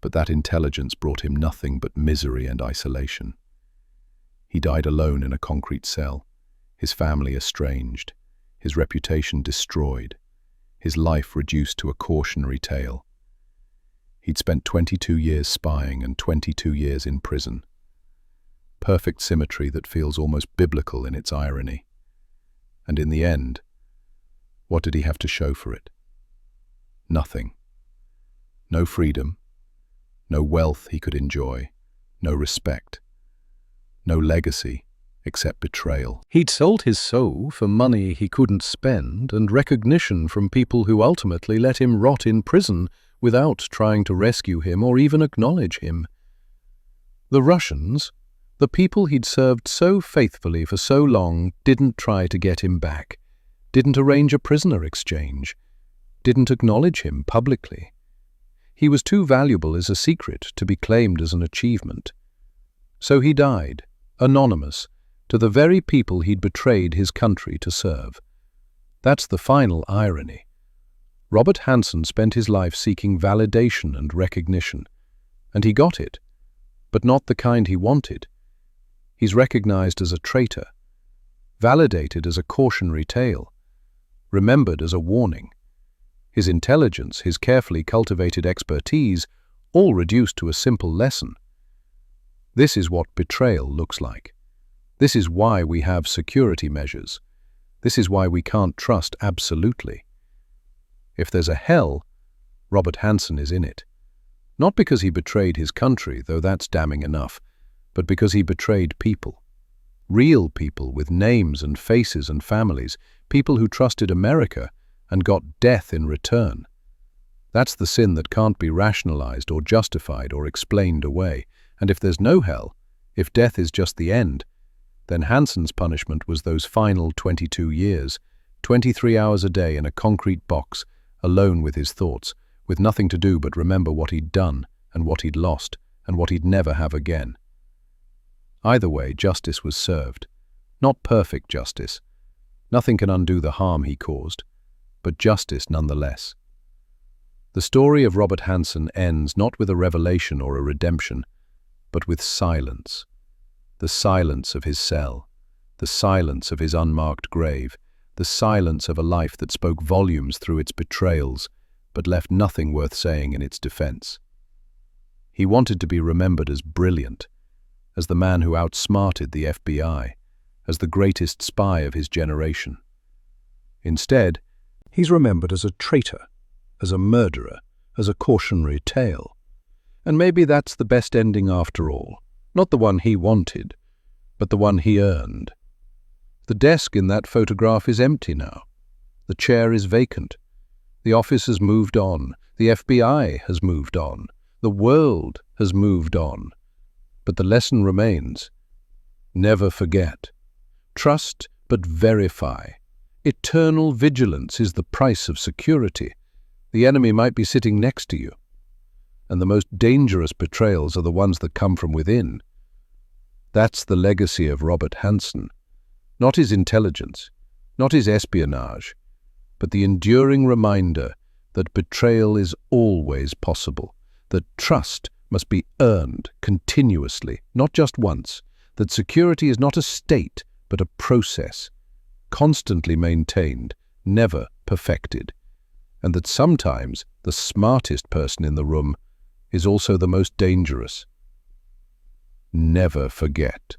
But that intelligence brought him nothing but misery and isolation. He died alone in a concrete cell, his family estranged, his reputation destroyed, his life reduced to a cautionary tale. He'd spent 22 years spying and 22 years in prison. Perfect symmetry that feels almost biblical in its irony. And in the end, what did he have to show for it? Nothing. No freedom, no wealth he could enjoy, no respect, no legacy except betrayal. He'd sold his soul for money he couldn't spend and recognition from people who ultimately let him rot in prison without trying to rescue him or even acknowledge him. The Russians, the people he'd served so faithfully for so long, didn't try to get him back, didn't arrange a prisoner exchange, didn't acknowledge him publicly. He was too valuable as a secret to be claimed as an achievement. So he died, anonymous, to the very people he'd betrayed his country to serve. That's the final irony. Robert Hansen spent his life seeking validation and recognition, and he got it, but not the kind he wanted. He's recognized as a traitor, validated as a cautionary tale, remembered as a warning. His intelligence, his carefully cultivated expertise, all reduced to a simple lesson. This is what betrayal looks like. This is why we have security measures. This is why we can't trust absolutely. If there's a hell, Robert Hansen is in it. Not because he betrayed his country, though that's damning enough, but because he betrayed people. Real people with names and faces and families, people who trusted America and got death in return. That's the sin that can't be rationalized or justified or explained away. And if there's no hell, if death is just the end, then Hansen's punishment was those final 22 years, 23 hours a day in a concrete box, alone with his thoughts, with nothing to do but remember what he'd done and what he'd lost and what he'd never have again. Either way, justice was served. Not perfect justice. Nothing can undo the harm he caused, but justice nonetheless. The story of Robert Hansen ends not with a revelation or a redemption, but with silence. The silence of his cell, the silence of his unmarked grave, the silence of a life that spoke volumes through its betrayals, but left nothing worth saying in its defense. He wanted to be remembered as brilliant, as the man who outsmarted the FBI, as the greatest spy of his generation. Instead, he's remembered as a traitor, as a murderer, as a cautionary tale. And maybe that's the best ending after all. Not the one he wanted, but the one he earned. The desk in that photograph is empty now. The chair is vacant. The office has moved on. The FBI has moved on. The world has moved on. But the lesson remains. Never forget. Trust but verify. Eternal vigilance is the price of security. The enemy might be sitting next to you. And the most dangerous betrayals are the ones that come from within. That's the legacy of Robert Hansen. Not his intelligence, not his espionage, but the enduring reminder that betrayal is always possible, that trust must be earned continuously, not just once, that security is not a state, but a process, constantly maintained, never perfected, and that sometimes the smartest person in the room is also the most dangerous. Never forget.